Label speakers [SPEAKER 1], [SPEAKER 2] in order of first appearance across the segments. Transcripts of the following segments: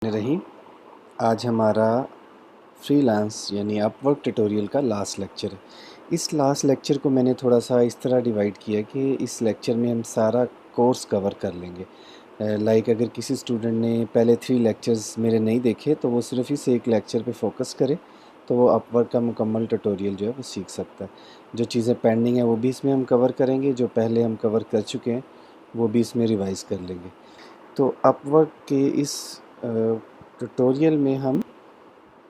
[SPEAKER 1] रहीम। आज हमारा फ्रीलांस यानी अपवर्क ट्यूटोरियल का लास्ट लेक्चर है। इस लास्ट लेक्चर को मैंने थोड़ा सा इस तरह डिवाइड किया कि इस लेक्चर में हम सारा कोर्स कवर कर लेंगे। लाइक अगर किसी स्टूडेंट ने पहले 3 लेक्चर्स मेरे नहीं देखे तो वो सिर्फ इस एक लेक्चर पे फोकस करे तो वो अपवर्क का मुकम्मल ट्यूटोरियल जो है वो सीख सकता है। जो चीज़ें पेंडिंग है वो भी इसमें हम कवर करेंगे, जो पहले हम कवर कर चुके हैं वो भी इसमें रिवाइज़ कर लेंगे। तो अपवर्क के इस ट्यूटोरियल में हम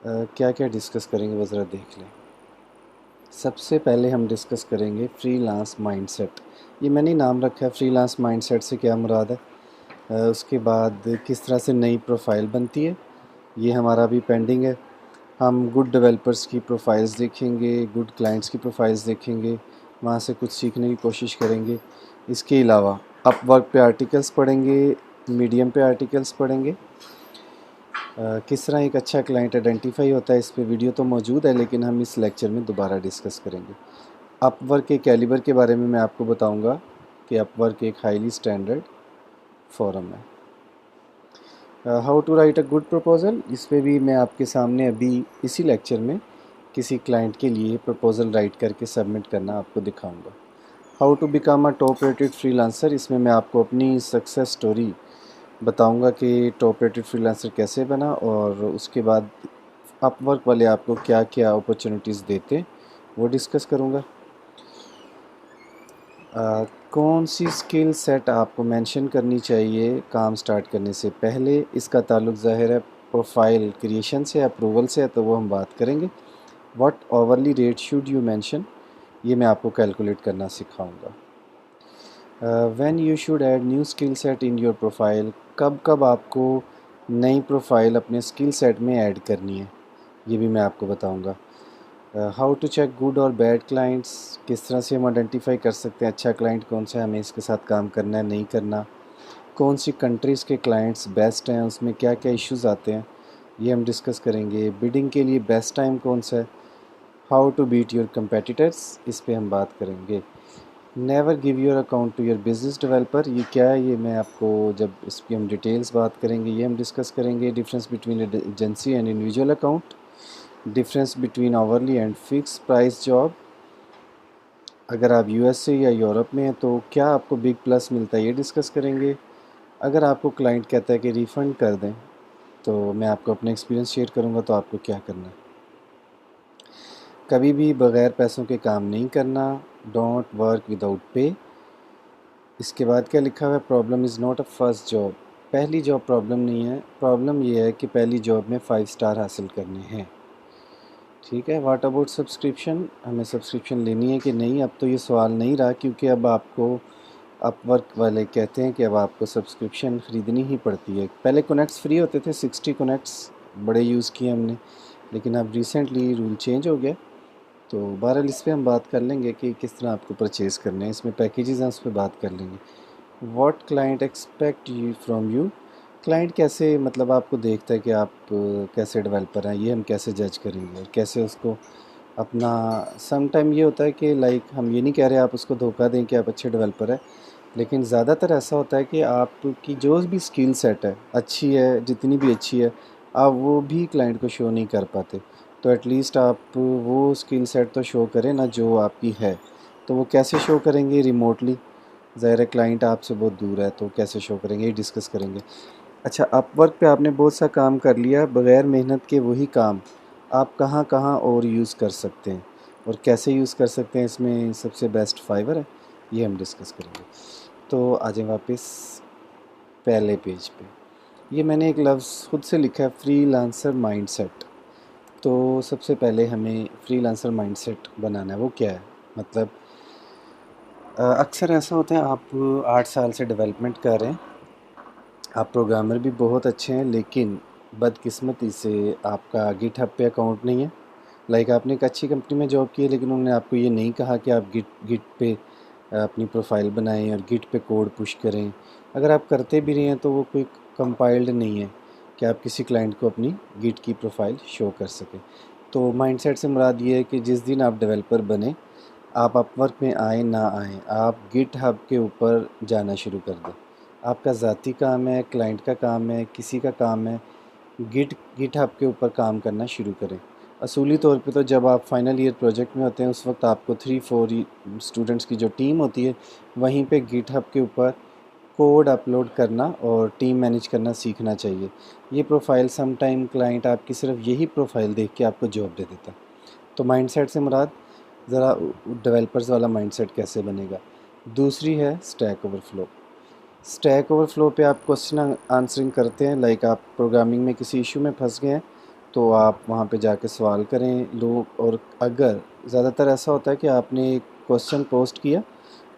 [SPEAKER 1] क्या क्या डिस्कस करेंगे वो ज़रा देख लें। सबसे पहले हम डिस्कस करेंगे फ्रीलांस माइंडसेट। ये मैंने नाम रखा है फ्रीलांस माइंडसेट से क्या मुराद है। उसके बाद किस तरह से नई प्रोफाइल बनती है, ये हमारा भी पेंडिंग है। हम गुड डेवलपर्स की प्रोफाइल्स देखेंगे, गुड क्लाइंट्स की प्रोफाइल्स देखेंगे, वहाँ से कुछ सीखने की कोशिश करेंगे। इसके अलावा अपवर्क पे आर्टिकल्स पढ़ेंगे, मीडियम पे आर्टिकल्स पढ़ेंगे। किस तरह एक अच्छा क्लाइंट आइडेंटिफाई होता है, इस पे वीडियो तो मौजूद है लेकिन हम इस लेक्चर में दोबारा डिस्कस करेंगे। अपवर्क के कैलिबर के बारे में मैं आपको बताऊंगा कि अपवर्क एक हाईली स्टैंडर्ड फोरम है। How to write a good proposal, इस पे भी मैं आपके सामने अभी इसी लेक्चर में किसी क्लाइंट के लिए प्रपोज़ल राइट करके सबमिट करना आपको दिखाऊंगा। How to become a top rated freelancer, इसमें मैं आपको अपनी सक्सेस स्टोरी बताऊंगा कि टॉप रेटेड फ्रीलांसर कैसे बना और उसके बाद अपवर्क वाले आपको क्या क्या अपॉर्चुनिटीज़ देते वो डिस्कस करूँगा। कौन सी स्किल सेट आपको मेंशन करनी चाहिए काम स्टार्ट करने से पहले, इसका ताल्लुक ज़ाहिर है प्रोफाइल क्रिएशन से, अप्रूवल से है, तो वो हम बात करेंगे। What overly rate should you mention, ये मैं आपको कैलकुलेट करना सिखाऊंगा। When you should add new skill set in your profile, कब कब आपको नई प्रोफाइल अपने स्किल सेट में ऐड करनी है, ये भी मैं आपको बताऊंगा। हाउ टू चेक गुड और बैड क्लाइंट्स, किस तरह से हम आइडेंटिफाई कर सकते हैं अच्छा क्लाइंट कौन सा है, हमें इसके साथ काम करना है नहीं करना। कौन सी कंट्रीज़ के क्लाइंट्स बेस्ट हैं, उसमें क्या क्या इश्यूज़ आते हैं, ये हम डिस्कस करेंगे। बिडिंग के लिए बेस्ट टाइम कौन सा है। How to beat your competitors, इस पे हम बात करेंगे। Never give your account to your business developer, ये क्या है, ये मैं आपको जब इसकी हम डिटेल्स बात करेंगे ये हम डिस्कस करेंगे। Difference between agency and individual account, difference between hourly and fix price job, अगर आप यूएसए या यूरोप में हैं तो क्या आपको बिग प्लस मिलता है, ये डिस्कस करेंगे। अगर आपको क्लाइंट कहता है कि रिफ़ंड कर दें तो मैं आपको अपना एक्सपीरियंस शेयर करूंगा तो आपको क्या करना है। कभी भी बग़ैर पैसों के काम नहीं करना, डोंट वर्क विदाउट पे। इसके बाद क्या लिखा हुआ है, problem is not a first job, पहली जॉब प्रॉब्लम नहीं है, प्रॉब्लम ये है कि पहली जॉब में 5 स्टार हासिल करने हैं। ठीक है। व्हाट अबाउट सब्सक्रिप्शन, हमें सब्सक्रिप्शन लेनी है कि नहीं, अब तो ये सवाल नहीं रहा क्योंकि अब आपको अपवर्क वाले कहते हैं कि अब आपको सब्सक्रिप्शन ख़रीदनी ही पड़ती है। पहले कनेक्ट्स फ्री होते थे, 60 कनेक्ट्स बड़े यूज़ किए हमने, लेकिन अब रिसेंटली रूल चेंज हो गया। तो बहरहाल इस पर हम बात कर लेंगे कि किस तरह आपको परचेज़ करने हैं, इसमें पैकेजेस हैं उस पर बात कर लेंगे। What client expect you from you, client कैसे मतलब आपको देखता है कि आप कैसे डेवलपर हैं, ये हम कैसे जज करेंगे और कैसे उसको अपना। सम टाइम ये होता है कि लाइक हम ये नहीं कह रहे आप उसको धोखा दें कि आप अच्छे डेवलपर हैं, लेकिन ज़्यादातर ऐसा होता है कि आपकी जो भी स्किल सेट है अच्छी है, जितनी भी अच्छी है, आप वो भी क्लाइंट को शो नहीं कर पाते। तो एटलीस्ट आप वो स्किल सेट तो शो करें ना जो आपकी है। तो वो कैसे शो करेंगे, रिमोटली, ज़ाहिर है क्लाइंट आपसे बहुत दूर है तो कैसे शो करेंगे ये डिस्कस करेंगे। अच्छा, अपवर्क पे आपने बहुत सा काम कर लिया, बग़ैर मेहनत के वही काम आप कहाँ कहाँ और यूज़ कर सकते हैं और कैसे यूज़ कर सकते हैं, इसमें सबसे बेस्ट फाइवर है, ये हम डिस्कस करेंगे। तो आ जाएं वापस पहले पेज पे। ये मैंने एक लफ्ज़ खुद से लिखा है, फ्रीलांसर माइंडसेट। तो सबसे पहले हमें फ्रीलांसर माइंडसेट बनाना है, वो क्या है मतलब। अक्सर ऐसा होता है आप 8 साल से डेवलपमेंट कर रहे हैं, आप प्रोग्रामर भी बहुत अच्छे हैं, लेकिन बदकिस्मती से आपका गिटहब पे अकाउंट नहीं है। लाइक आपने एक अच्छी कंपनी में जॉब की है लेकिन उन्होंने आपको ये नहीं कहा कि आप गिट पे अपनी प्रोफाइल बनाएं और गिट पे कोड पुश करें। अगर आप करते भी रहे हैं तो वो कोई कंपाइल्ड नहीं है कि आप किसी क्लाइंट को अपनी गिट की प्रोफाइल शो कर सकें। तो माइंडसेट से मुराद ये है कि जिस दिन आप डेवलपर बने, आप अपवर्क में आए ना आएँ, आप गिटहब के ऊपर जाना शुरू कर दें। आपका ज़ाती काम है, क्लाइंट का काम है, किसी का काम है, गिट हब के ऊपर काम करना शुरू करें। असूली तौर पे तो जब आप फाइनल ईयर प्रोजेक्ट में होते हैं उस वक्त आपको 3-4 स्टूडेंट्स की जो टीम होती है वहीं पे गिट हब के ऊपर कोड अपलोड करना और टीम मैनेज करना सीखना चाहिए। ये प्रोफाइल सम टाइम क्लाइंट आपकी सिर्फ यही प्रोफाइल देख के आपको जॉब दे देता है। तो माइंडसेट से मुराद ज़रा डेवलपर्स वाला माइंडसेट कैसे बनेगा। दूसरी है स्टैक ओवरफ्लो। स्टैक ओवरफ्लो पे आप क्वेश्चन आंसरिंग करते हैं, लाइक आप प्रोग्रामिंग में किसी इशू में फंस गए हैं तो आप वहाँ पे जाके सवाल करें लोग। और अगर ज़्यादातर ऐसा होता है कि आपने एक क्वेश्चन पोस्ट किया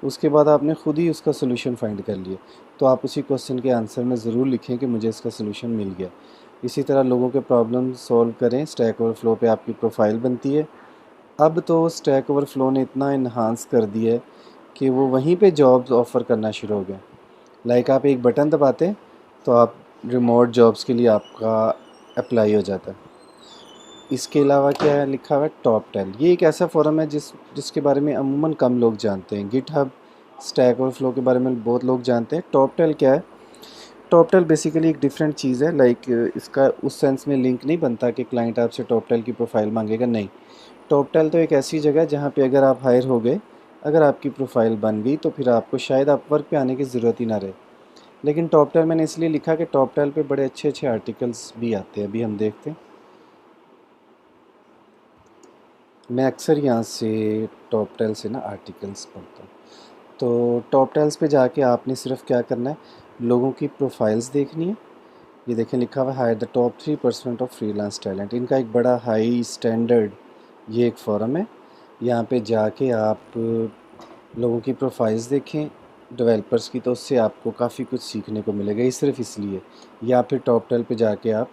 [SPEAKER 1] उसके बाद आपने ख़ुद ही उसका सोल्यूशन फाइंड कर लिया, तो आप उसी क्वेश्चन के आंसर में ज़रूर लिखें कि मुझे इसका सोल्यूशन मिल गया। इसी तरह लोगों के प्रॉब्लम सॉल्व करें। स्टैक ओवरफ्लो पे आपकी प्रोफाइल बनती है। अब तो स्टैक ओवरफ्लो ने इतना इन्हांस कर दिया है कि वो वहीं पे जॉब्स ऑफ़र करना शुरू हो गया। लाइक आप एक बटन दबाते हैं तो आप रिमोट जॉब्स के लिए आपका अप्लाई हो जाता है। इसके अलावा क्या है लिखा हुआ है टॉप 10। ये एक ऐसा फोरम है जिसके बारे में अमूमन कम लोग जानते हैं। गिटहब स्टैक ओवरफ्लो के बारे में बहुत लोग जानते हैं। टॉप 10 क्या है? टॉप 10 बेसिकली एक डिफरेंट चीज़ है। लाइक इसका उस सेंस में लिंक नहीं बनता कि क्लाइंट आपसे टॉप 10 की प्रोफाइल मांगेगा, नहीं। टॉप 10 तो एक ऐसी जगह है जहाँ पे अगर आप हायर हो गए, अगर आपकी प्रोफाइल बन गई तो फिर आपको शायद अपवर्क पे आने की ज़रूरत ही ना रहे। लेकिन टॉप 10 मैंने इसलिए लिखा कि टॉप 10 पे बड़े अच्छे अच्छे आर्टिकल्स भी आते हैं। अभी हम देखते हैं। मैं अक्सर यहाँ से टॉप 10 से ना आर्टिकल्स पढ़ता हूँ। तो टॉप 10 पे जाके आपने सिर्फ क्या करना है, लोगों की प्रोफाइल्स देखनी है। ये देखें लिखा हुआ है hire the top 3% of freelance talent. इनका एक बड़ा हाई स्टैंडर्ड ये एक फोरम है। यहाँ पे जाके आप लोगों की प्रोफाइल्स देखें डेवलपर्स की, तो उससे आपको काफ़ी कुछ सीखने को मिलेगा। ये सिर्फ इसलिए, या फिर टॉप 10 पे जाके आप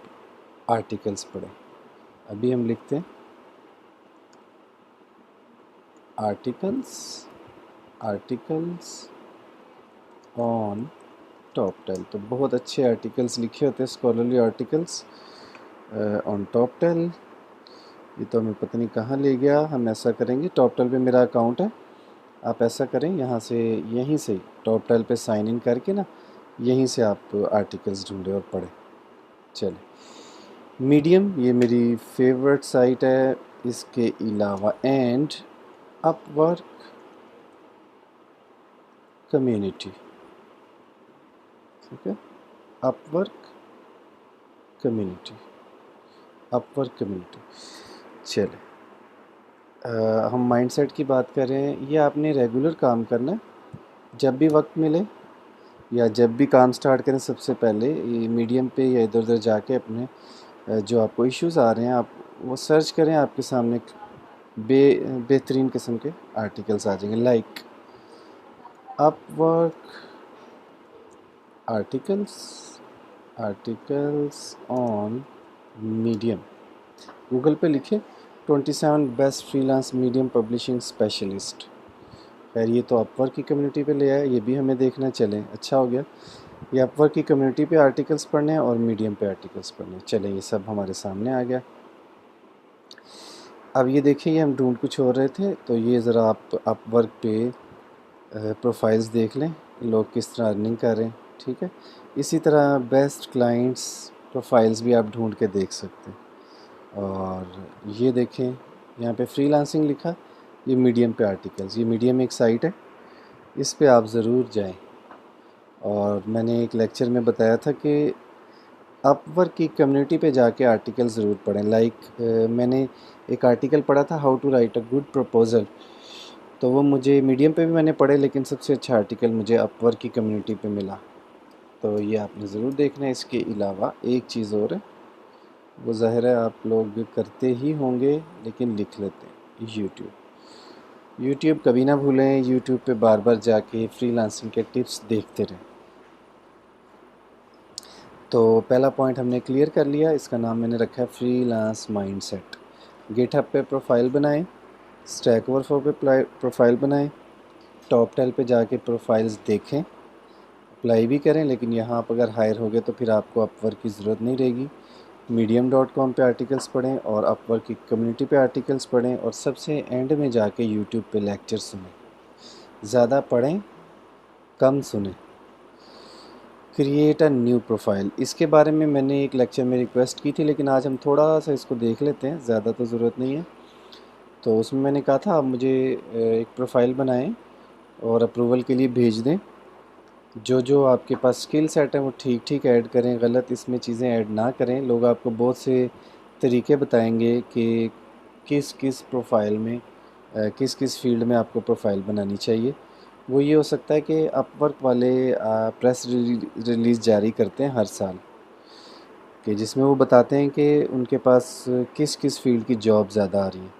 [SPEAKER 1] आर्टिकल्स पढ़ें। अभी हम लिखते हैं आर्टिकल्स ऑन टॉप 10। तो बहुत अच्छे आर्टिकल्स लिखे होते हैं, स्कॉलरली आर्टिकल्स ऑन टॉप 10। ये तो हमें पता नहीं कहाँ ले गया। हम ऐसा करेंगे, टॉप 10 पे मेरा अकाउंट है। आप ऐसा करें, यहाँ से यहीं से टॉप 10 पे साइन इन करके ना यहीं से आप आर्टिकल्स ढूंढें और पढ़ें। चलें, मीडियम ये मेरी फेवरेट साइट है। इसके अलावा एंड अपवर्क कम्युनिटी, ठीक है। अपवर्क कम्युनिटी चले। हम माइंडसेट की बात कर रहे हैं। ये आपने रेगुलर काम करना है, जब भी वक्त मिले या जब भी काम स्टार्ट करें सबसे पहले ये मीडियम पे या इधर उधर जाके अपने जो आपको इश्यूज़ आ रहे हैं आप वो सर्च करें। आपके सामने बेहतरीन किस्म के आर्टिकल्स आ जाएंगे। Like Upwork articles on medium. Google पे लिखे 27 best freelance medium publishing specialist. खैर ये तो अपवर्क की कम्युनिटी पे ले आया, ये भी हमें देखना चलें। अच्छा हो गया, ये अपवर्क की कम्युनिटी पे आर्टिकल्स पढ़ने हैं और मीडियम पे आर्टिकल्स पढ़ने हैं। चलें, ये सब हमारे सामने आ गया। अब ये देखिए, ये हम ढूंढ कुछ और रहे थे, तो ये ज़रा आप अपवर्क पे प्रोफाइल्स देख लें, लोग किस तरह अर्निंग कर रहे हैं, ठीक है। इसी तरह बेस्ट क्लाइंट्स प्रोफाइल्स भी आप ढूंढ के देख सकते हैं। और ये देखें यहाँ पे फ्रीलांसिंग लिखा, ये मीडियम पे आर्टिकल्स। ये मीडियम एक साइट है, इस पे आप ज़रूर जाएं। और मैंने एक लेक्चर में बताया था कि अपवर्क की कम्युनिटी पे जाके आर्टिकल ज़रूर पढ़ें। लाइक मैंने एक आर्टिकल पढ़ा था how to write a good proposal, तो वो मुझे मीडियम पे भी मैंने पढ़े, लेकिन सबसे अच्छा आर्टिकल मुझे अपवर्क की कम्युनिटी पे मिला। तो ये आपने ज़रूर देखना है। इसके अलावा एक चीज़ और है, वो ज़ाहिर है आप लोग करते ही होंगे लेकिन लिख लेते हैं, यूट्यूब कभी ना भूलें। यूट्यूब पे बार बार जाके फ्रीलांसिंग के टिप्स देखते रहें। तो पहला पॉइंट हमने क्लियर कर लिया, इसका नाम मैंने रखा है फ्रीलांस माइंडसेट। गिटहब पे प्रोफाइल बनाएं, स्टैक ओवरफ्लो पे प्रोफाइल बनाएं, टॉप 10 पे जाके प्रोफाइल्स देखें, अप्लाई भी करें। लेकिन यहाँ आप अगर हायर हो गए तो फिर आपको अपवर्क की ज़रूरत नहीं रहेगी। medium.com पे आर्टिकल्स पढ़ें और अपवर्क की कम्युनिटी पे आर्टिकल्स पढ़ें, और सबसे एंड में जाके यूट्यूब पे लेक्चर सुनें। ज़्यादा पढ़ें, कम सुनें। क्रिएट अ न्यू प्रोफाइल, इसके बारे में मैंने एक लेक्चर में रिक्वेस्ट की थी, लेकिन आज हम थोड़ा सा इसको देख लेते हैं, ज़्यादा तो ज़रूरत नहीं है। तो उसमें मैंने कहा था आप मुझे एक प्रोफाइल बनाएं और अप्रूवल के लिए भेज दें। जो जो आपके पास स्किल सेट है वो ठीक ठीक ऐड करें, गलत इसमें चीज़ें ऐड ना करें। लोग आपको बहुत से तरीके बताएंगे कि किस किस प्रोफाइल में किस किस फील्ड में आपको प्रोफाइल बनानी चाहिए। वो ये हो सकता है कि अपवर्क वाले प्रेस रिलीज़ जारी करते हैं हर साल, कि जिसमें वो बताते हैं कि उनके पास किस किस फील्ड की जॉब ज़्यादा आ रही है।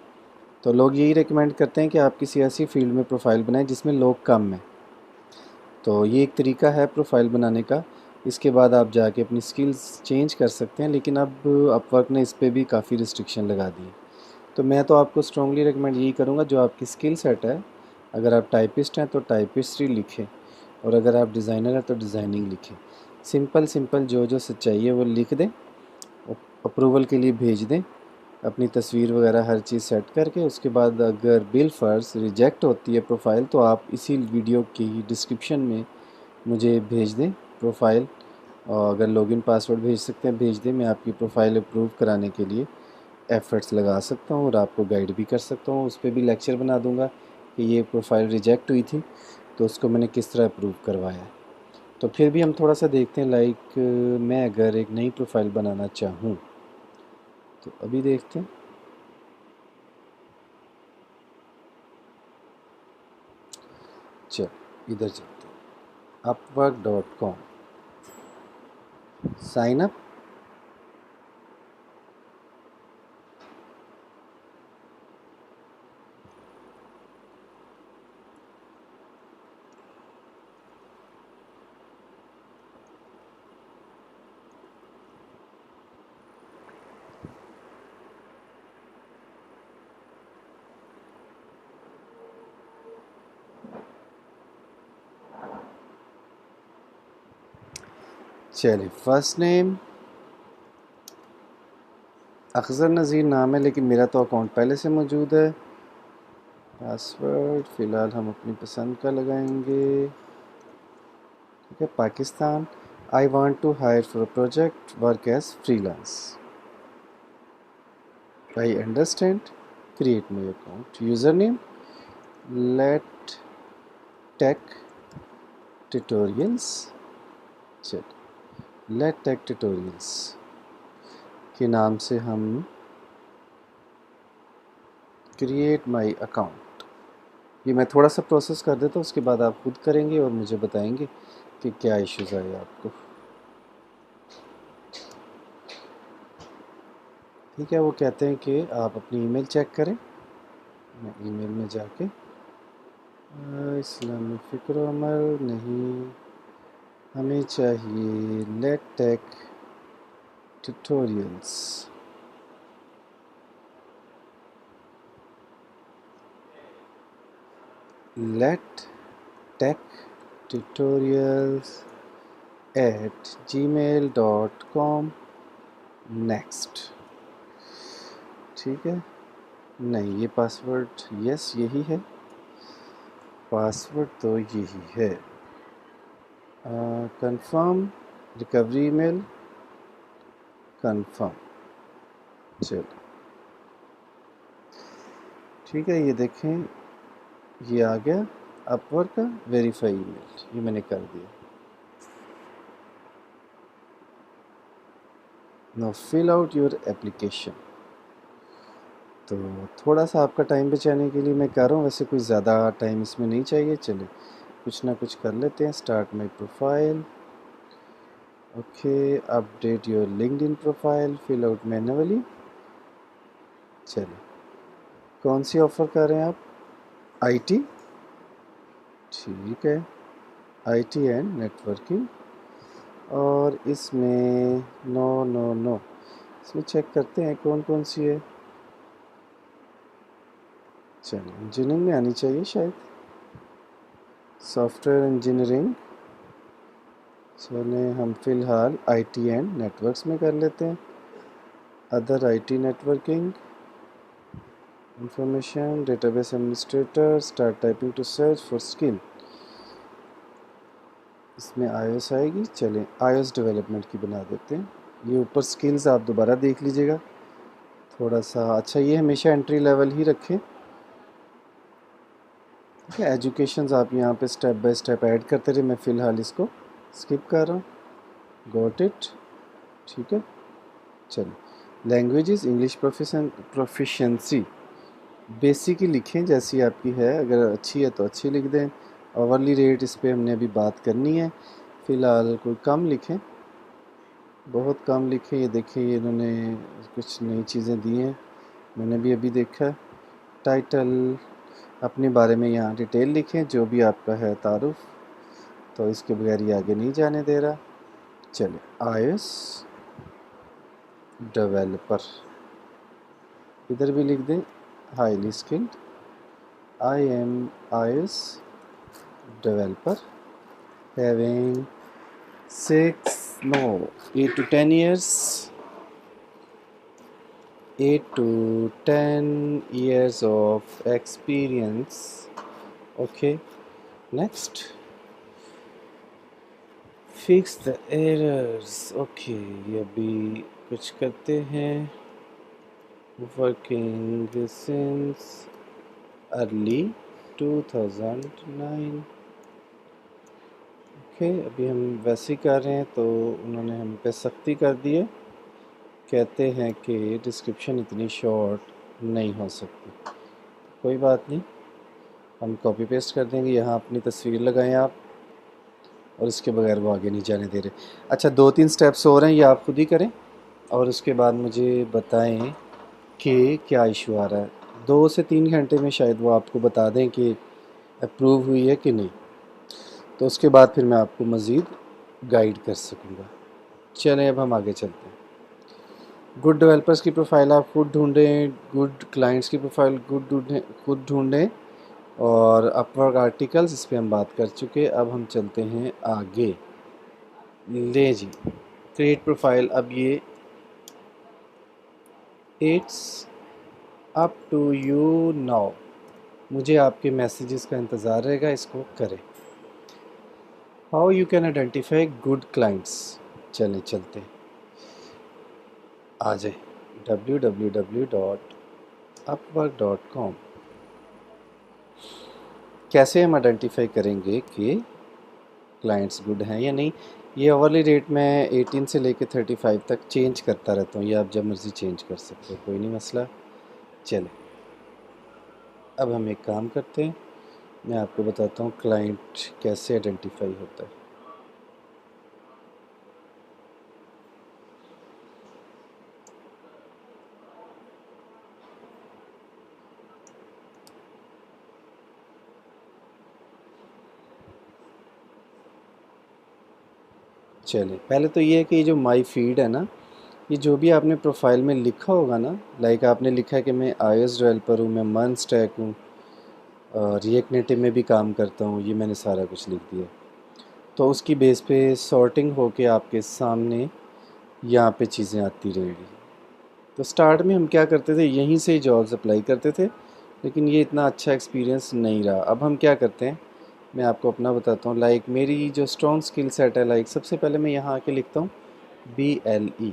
[SPEAKER 1] तो लोग यही रिकमेंड करते हैं कि आप किसी ऐसी फील्ड में प्रोफाइल बनाएं जिसमें लोग कम हैं। तो ये एक तरीका है प्रोफाइल बनाने का। इसके बाद आप जाके अपनी स्किल्स चेंज कर सकते हैं, लेकिन अब अपवर्क ने इस पे भी काफ़ी रिस्ट्रिक्शन लगा दी है। तो मैं तो आपको स्ट्रॉन्गली रिकमेंड यही करूँगा, जो आपकी स्किल सेट है, अगर आप टाइपिस्ट हैं तो टाइपिस्ट्री लिखें, और अगर आप डिज़ाइनर हैं तो डिज़ाइनिंग लिखें। सिंपल सिंपल जो जो चाहिए वो लिख दें, अप्रूवल के लिए भेज दें, अपनी तस्वीर वगैरह हर चीज़ सेट करके। उसके बाद अगर बिल फर्ज रिजेक्ट होती है प्रोफाइल, तो आप इसी वीडियो की डिस्क्रिप्शन में मुझे भेज दें प्रोफाइल, और अगर लॉगिन पासवर्ड भेज सकते हैं भेज दें। मैं आपकी प्रोफाइल अप्रूव कराने के लिए एफ़र्ट्स लगा सकता हूँ और आपको गाइड भी कर सकता हूँ। उस पर भी लेक्चर बना दूँगा कि ये प्रोफाइल रिजेक्ट हुई थी तो उसको मैंने किस तरह अप्रूव करवाया है। तो फिर भी हम थोड़ा सा देखते हैं, लाइक मैं अगर एक नई प्रोफाइल बनाना चाहूँ तो अभी देखते हैं। चल इधर चलते हैं, upwork.com, साइन अप। चलिए, फ़र्स्ट नेम अखज़र नज़ीर नाम है, लेकिन मेरा तो अकाउंट पहले से मौजूद है। पासवर्ड फ़िलहाल हम अपनी पसंद का लगाएंगे, ठीक है, Pakistan. I want to hire for a project, work as freelance. I understand, create my account, user name let tech tutorials. चल, लेट टेक ट्यूटोरियल्स के नाम से हम क्रिएट माई अकाउंट। ये मैं थोड़ा सा प्रोसेस कर देता हूँ, उसके बाद आप खुद करेंगे और मुझे बताएंगे कि क्या इश्यूज़ आए आपको। ठीक है, वो कहते हैं कि आप अपनी ईमेल चेक करें। मैं ईमेल में जाके इस्लामी फ़िक्र अमल नहीं, हमें चाहिए let tech tutorials. Let tech tutorials @gmail.com। Next, ठीक है। नहीं, ये पासवर्ड, यस यही है पासवर्ड, तो यही है। Confirm recovery email, confirm. चलो ठीक है, ये देखें ये आ गया अपवर्क का वेरीफाई ईमेल, ये मैंने कर दिया। No fill out your application. तो थोड़ा सा आपका टाइम बचाने के लिए मैं कर रहा हूँ, वैसे कुछ ज़्यादा टाइम इसमें नहीं चाहिए। चले कुछ ना कुछ कर लेते हैं। Start my profile, okay, update your LinkedIn profile, fill out manually. चलिए, कौन सी ऑफ़र कर रहे हैं आप? आईटी, ठीक है, आईटी एंड नेटवर्किंग। और इसमें नो नो नो, इसमें चेक करते हैं कौन कौन सी है। चलिए, इंजीनियरिंग में आनी चाहिए शायद, सॉफ्टवेयर इंजीनियरिंग। चलिए हम फ़िलहाल आईटी एंड नेटवर्क्स में कर लेते हैं। Other IT networking, information, database administrator, start typing to search for skill. इसमें iOS आएगी। चलें iOS डेवलपमेंट की बना देते हैं। ये ऊपर स्किल्स आप दोबारा देख लीजिएगा थोड़ा सा। अच्छा, ये हमेशा एंट्री लेवल ही रखें। ठीक है, एजुकेशंस आप यहाँ पे स्टेप बाय स्टेप ऐड करते रहे। मैं फ़िलहाल इसको स्किप कर रहा हूँ। Got it. ठीक है, चलिए लैंग्वेजेस इंग्लिश प्रोफिशेंसी बेसिक ही लिखें जैसी आपकी है। अगर अच्छी है तो अच्छी लिख दें। आवरली रेट इस पे हमने अभी बात करनी है। फ़िलहाल कोई कम लिखें, बहुत कम लिखें। ये देखें, ये इन्होंने कुछ नई चीज़ें दी हैं, मैंने भी अभी देखा। टाइटल अपने बारे में यहाँ डिटेल लिखें, जो भी आपका है तारुफ, तो इसके बगैर ये आगे नहीं जाने दे रहा। चलिए iOS डेवलपर इधर भी लिख दें, highly skilled. I am iOS developer having 8 to 10 years 8 to 10 years of experience. Okay, next, fix the errors. Okay, ये अभी कुछ करते हैं। working since early 2009. ओके, अभी हम वैसे ही कर रहे हैं तो उन्होंने हम पे सख्ती कर दी है। कहते हैं कि डिस्क्रिप्शन इतनी शॉर्ट नहीं हो सकती। कोई बात नहीं, हम कॉपी पेस्ट कर देंगे। यहाँ अपनी तस्वीर लगाएं आप, और इसके बगैर वो आगे नहीं जाने दे रहे। अच्छा, 2-3 स्टेप्स और हैं, ये आप खुद ही करें और उसके बाद मुझे बताएं कि क्या इशू आ रहा है। 2 से 3 घंटे में शायद वो आपको बता दें कि अप्रूव हुई है कि नहीं, तो उसके बाद फिर मैं आपको मज़ीद गाइड कर सकूँगा। चलें अब हम आगे चलते हैं। गुड डेवलपर्स की प्रोफाइल आप खुद ढूंढें, गुड क्लाइंट्स की प्रोफाइल खुद ढूंढें, और अपवर्क आर्टिकल्स इस पे हम बात कर चुके। अब हम चलते हैं आगे। ले जी, क्रिएट प्रोफाइल। अब ये it's up to you now, मुझे आपके मैसेजेस का इंतज़ार रहेगा, इसको करें। How you can identify good clients. चलें चलते हैं, आ जाए www.upwork.com। कैसे हम आइडेंटिफाई करेंगे कि क्लाइंट्स गुड हैं या नहीं। ये ओवरली रेट मैं 18 से लेकर 35 तक चेंज करता रहता हूँ, ये आप जब मर्ज़ी चेंज कर सकते हो, कोई नहीं मसला। चले अब हम एक काम करते हैं, मैं आपको बताता हूँ क्लाइंट कैसे आइडेंटिफाई होता है। चले, पहले तो ये है कि ये जो माई फीड है ना, ये जो भी आपने प्रोफाइल में लिखा होगा ना, लाइक आपने लिखा है कि मैं iOS डेवलपर हूँ, मैं मन स्टैक हूँ, रिएक्ट नेटिव में भी काम करता हूँ, ये मैंने सारा कुछ लिख दिया। तो उसकी बेस पे सॉर्टिंग होके आपके सामने यहाँ पे चीज़ें आती रहेंगी। तो स्टार्ट में हम क्या करते थे, यहीं से ही जॉब्स अप्लाई करते थे, लेकिन ये इतना अच्छा एक्सपीरियंस नहीं रहा। अब हम क्या करते हैं, मैं आपको अपना बताता हूँ। लाइक मेरी जो स्ट्रॉन्ग स्किल सेट है, लाइक सबसे पहले मैं यहाँ आके लिखता हूँ BLE।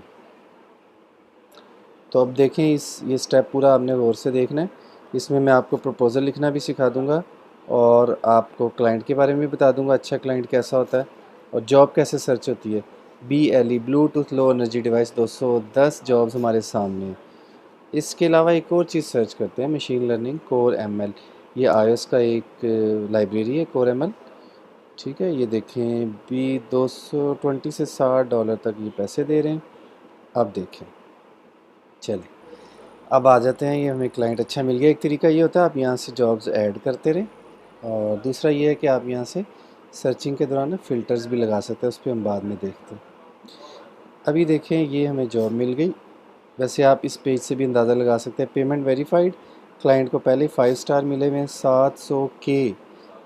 [SPEAKER 1] तो अब देखें, ये स्टेप पूरा आपने गौर से देखना है। इसमें मैं आपको प्रपोज़ल लिखना भी सिखा दूँगा, और आपको क्लाइंट के बारे में भी बता दूँगा, अच्छा क्लाइंट कैसा होता है, और जॉब कैसे सर्च होती है। BLE Bluetooth low energy device 210 jobs हमारे सामने हैं। इसके अलावा एक और चीज़ सर्च करते हैं, मशीन लर्निंग कोर ML। ये iOS का एक लाइब्रेरी है, कोर ML। ठीक है, ये देखें भी 220 से $60 तक ये पैसे दे रहे हैं। अब देखें, चलें अब आ जाते हैं। ये हमें क्लाइंट अच्छा मिल गया। एक तरीका ये होता है, आप यहाँ से जॉब्स ऐड करते रहें, और दूसरा ये है कि आप यहाँ से सर्चिंग के दौरान फ़िल्टर्स भी लगा सकते हैं, उस पर हम बाद में देखते हैं। अभी देखें, ये हमें जॉब मिल गई। वैसे आप इस पेज से भी अंदाज़ा लगा सकते हैं। पेमेंट वेरीफाइड, क्लाइंट को पहले 5 स्टार मिले हुए हैं, 700K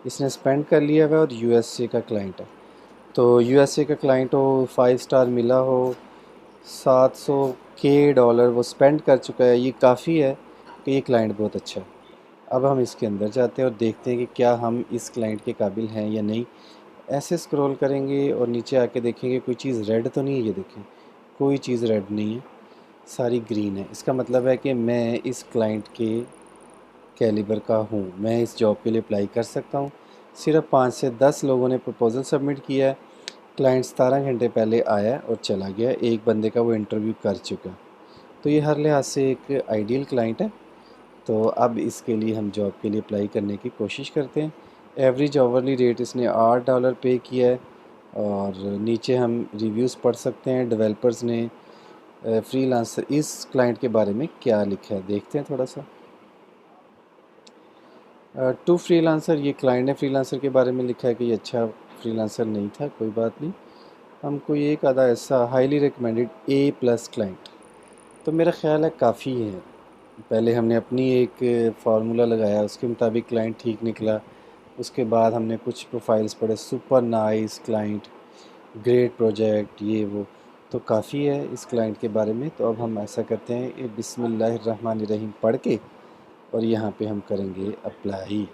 [SPEAKER 1] इसने स्पेंड कर लिया हुआ है, और USA का क्लाइंट है। तो USA का क्लाइंट हो, 5 स्टार मिला हो, $700K वो स्पेंड कर चुका है, ये काफ़ी है कि ये क्लाइंट बहुत अच्छा है। अब हम इसके अंदर जाते हैं और देखते हैं कि क्या हम इस क्लाइंट के काबिल हैं या नहीं। ऐसे स्क्रॉल करेंगे और नीचे आके देखेंगे कोई चीज़ रेड तो नहीं है। ये देखें, कोई चीज़ रेड नहीं है, सारी ग्रीन है। इसका मतलब है कि मैं इस क्लाइंट के कैलिबर का हूँ, मैं इस जॉब के लिए अप्लाई कर सकता हूँ। सिर्फ 5 से 10 लोगों ने प्रपोज़ल सबमिट किया है। क्लाइंट 17 घंटे पहले आया और चला गया, एक बंदे का वो इंटरव्यू कर चुका। तो ये हर लिहाज से एक आइडियल क्लाइंट है। तो अब इसके लिए हम जॉब के लिए अप्लाई करने की कोशिश करते हैं। एवरेज आवरली रेट इसने $8 पे किया है। और नीचे हम रिव्यूज़ पढ़ सकते हैं डेवलपर्स ने फ्रीलांसर इस क्लाइंट के बारे में क्या लिखा है, देखते हैं थोड़ा सा। टू फ्रीलांसर, ये क्लाइंट ने फ्रीलांसर के बारे में लिखा है कि ये अच्छा फ्रीलांसर नहीं था, कोई बात नहीं। हम कोई एक आधा ऐसा हाईली रिकमेंडेड A+ क्लाइंट, तो मेरा ख़्याल है काफ़ी है। पहले हमने अपनी एक फार्मूला लगाया, उसके मुताबिक क्लाइंट ठीक निकला। उसके बाद हमने कुछ प्रोफाइल्स पढ़े, super nice client, great project, ये वो, तो काफ़ी है इस क्लाइंट के बारे में। तो अब हम ऐसा करते हैं कि बिस्मिल्लाहिर्रहमानिर्रहीम पढ़ के और यहाँ पे हम करेंगे अप्लाई।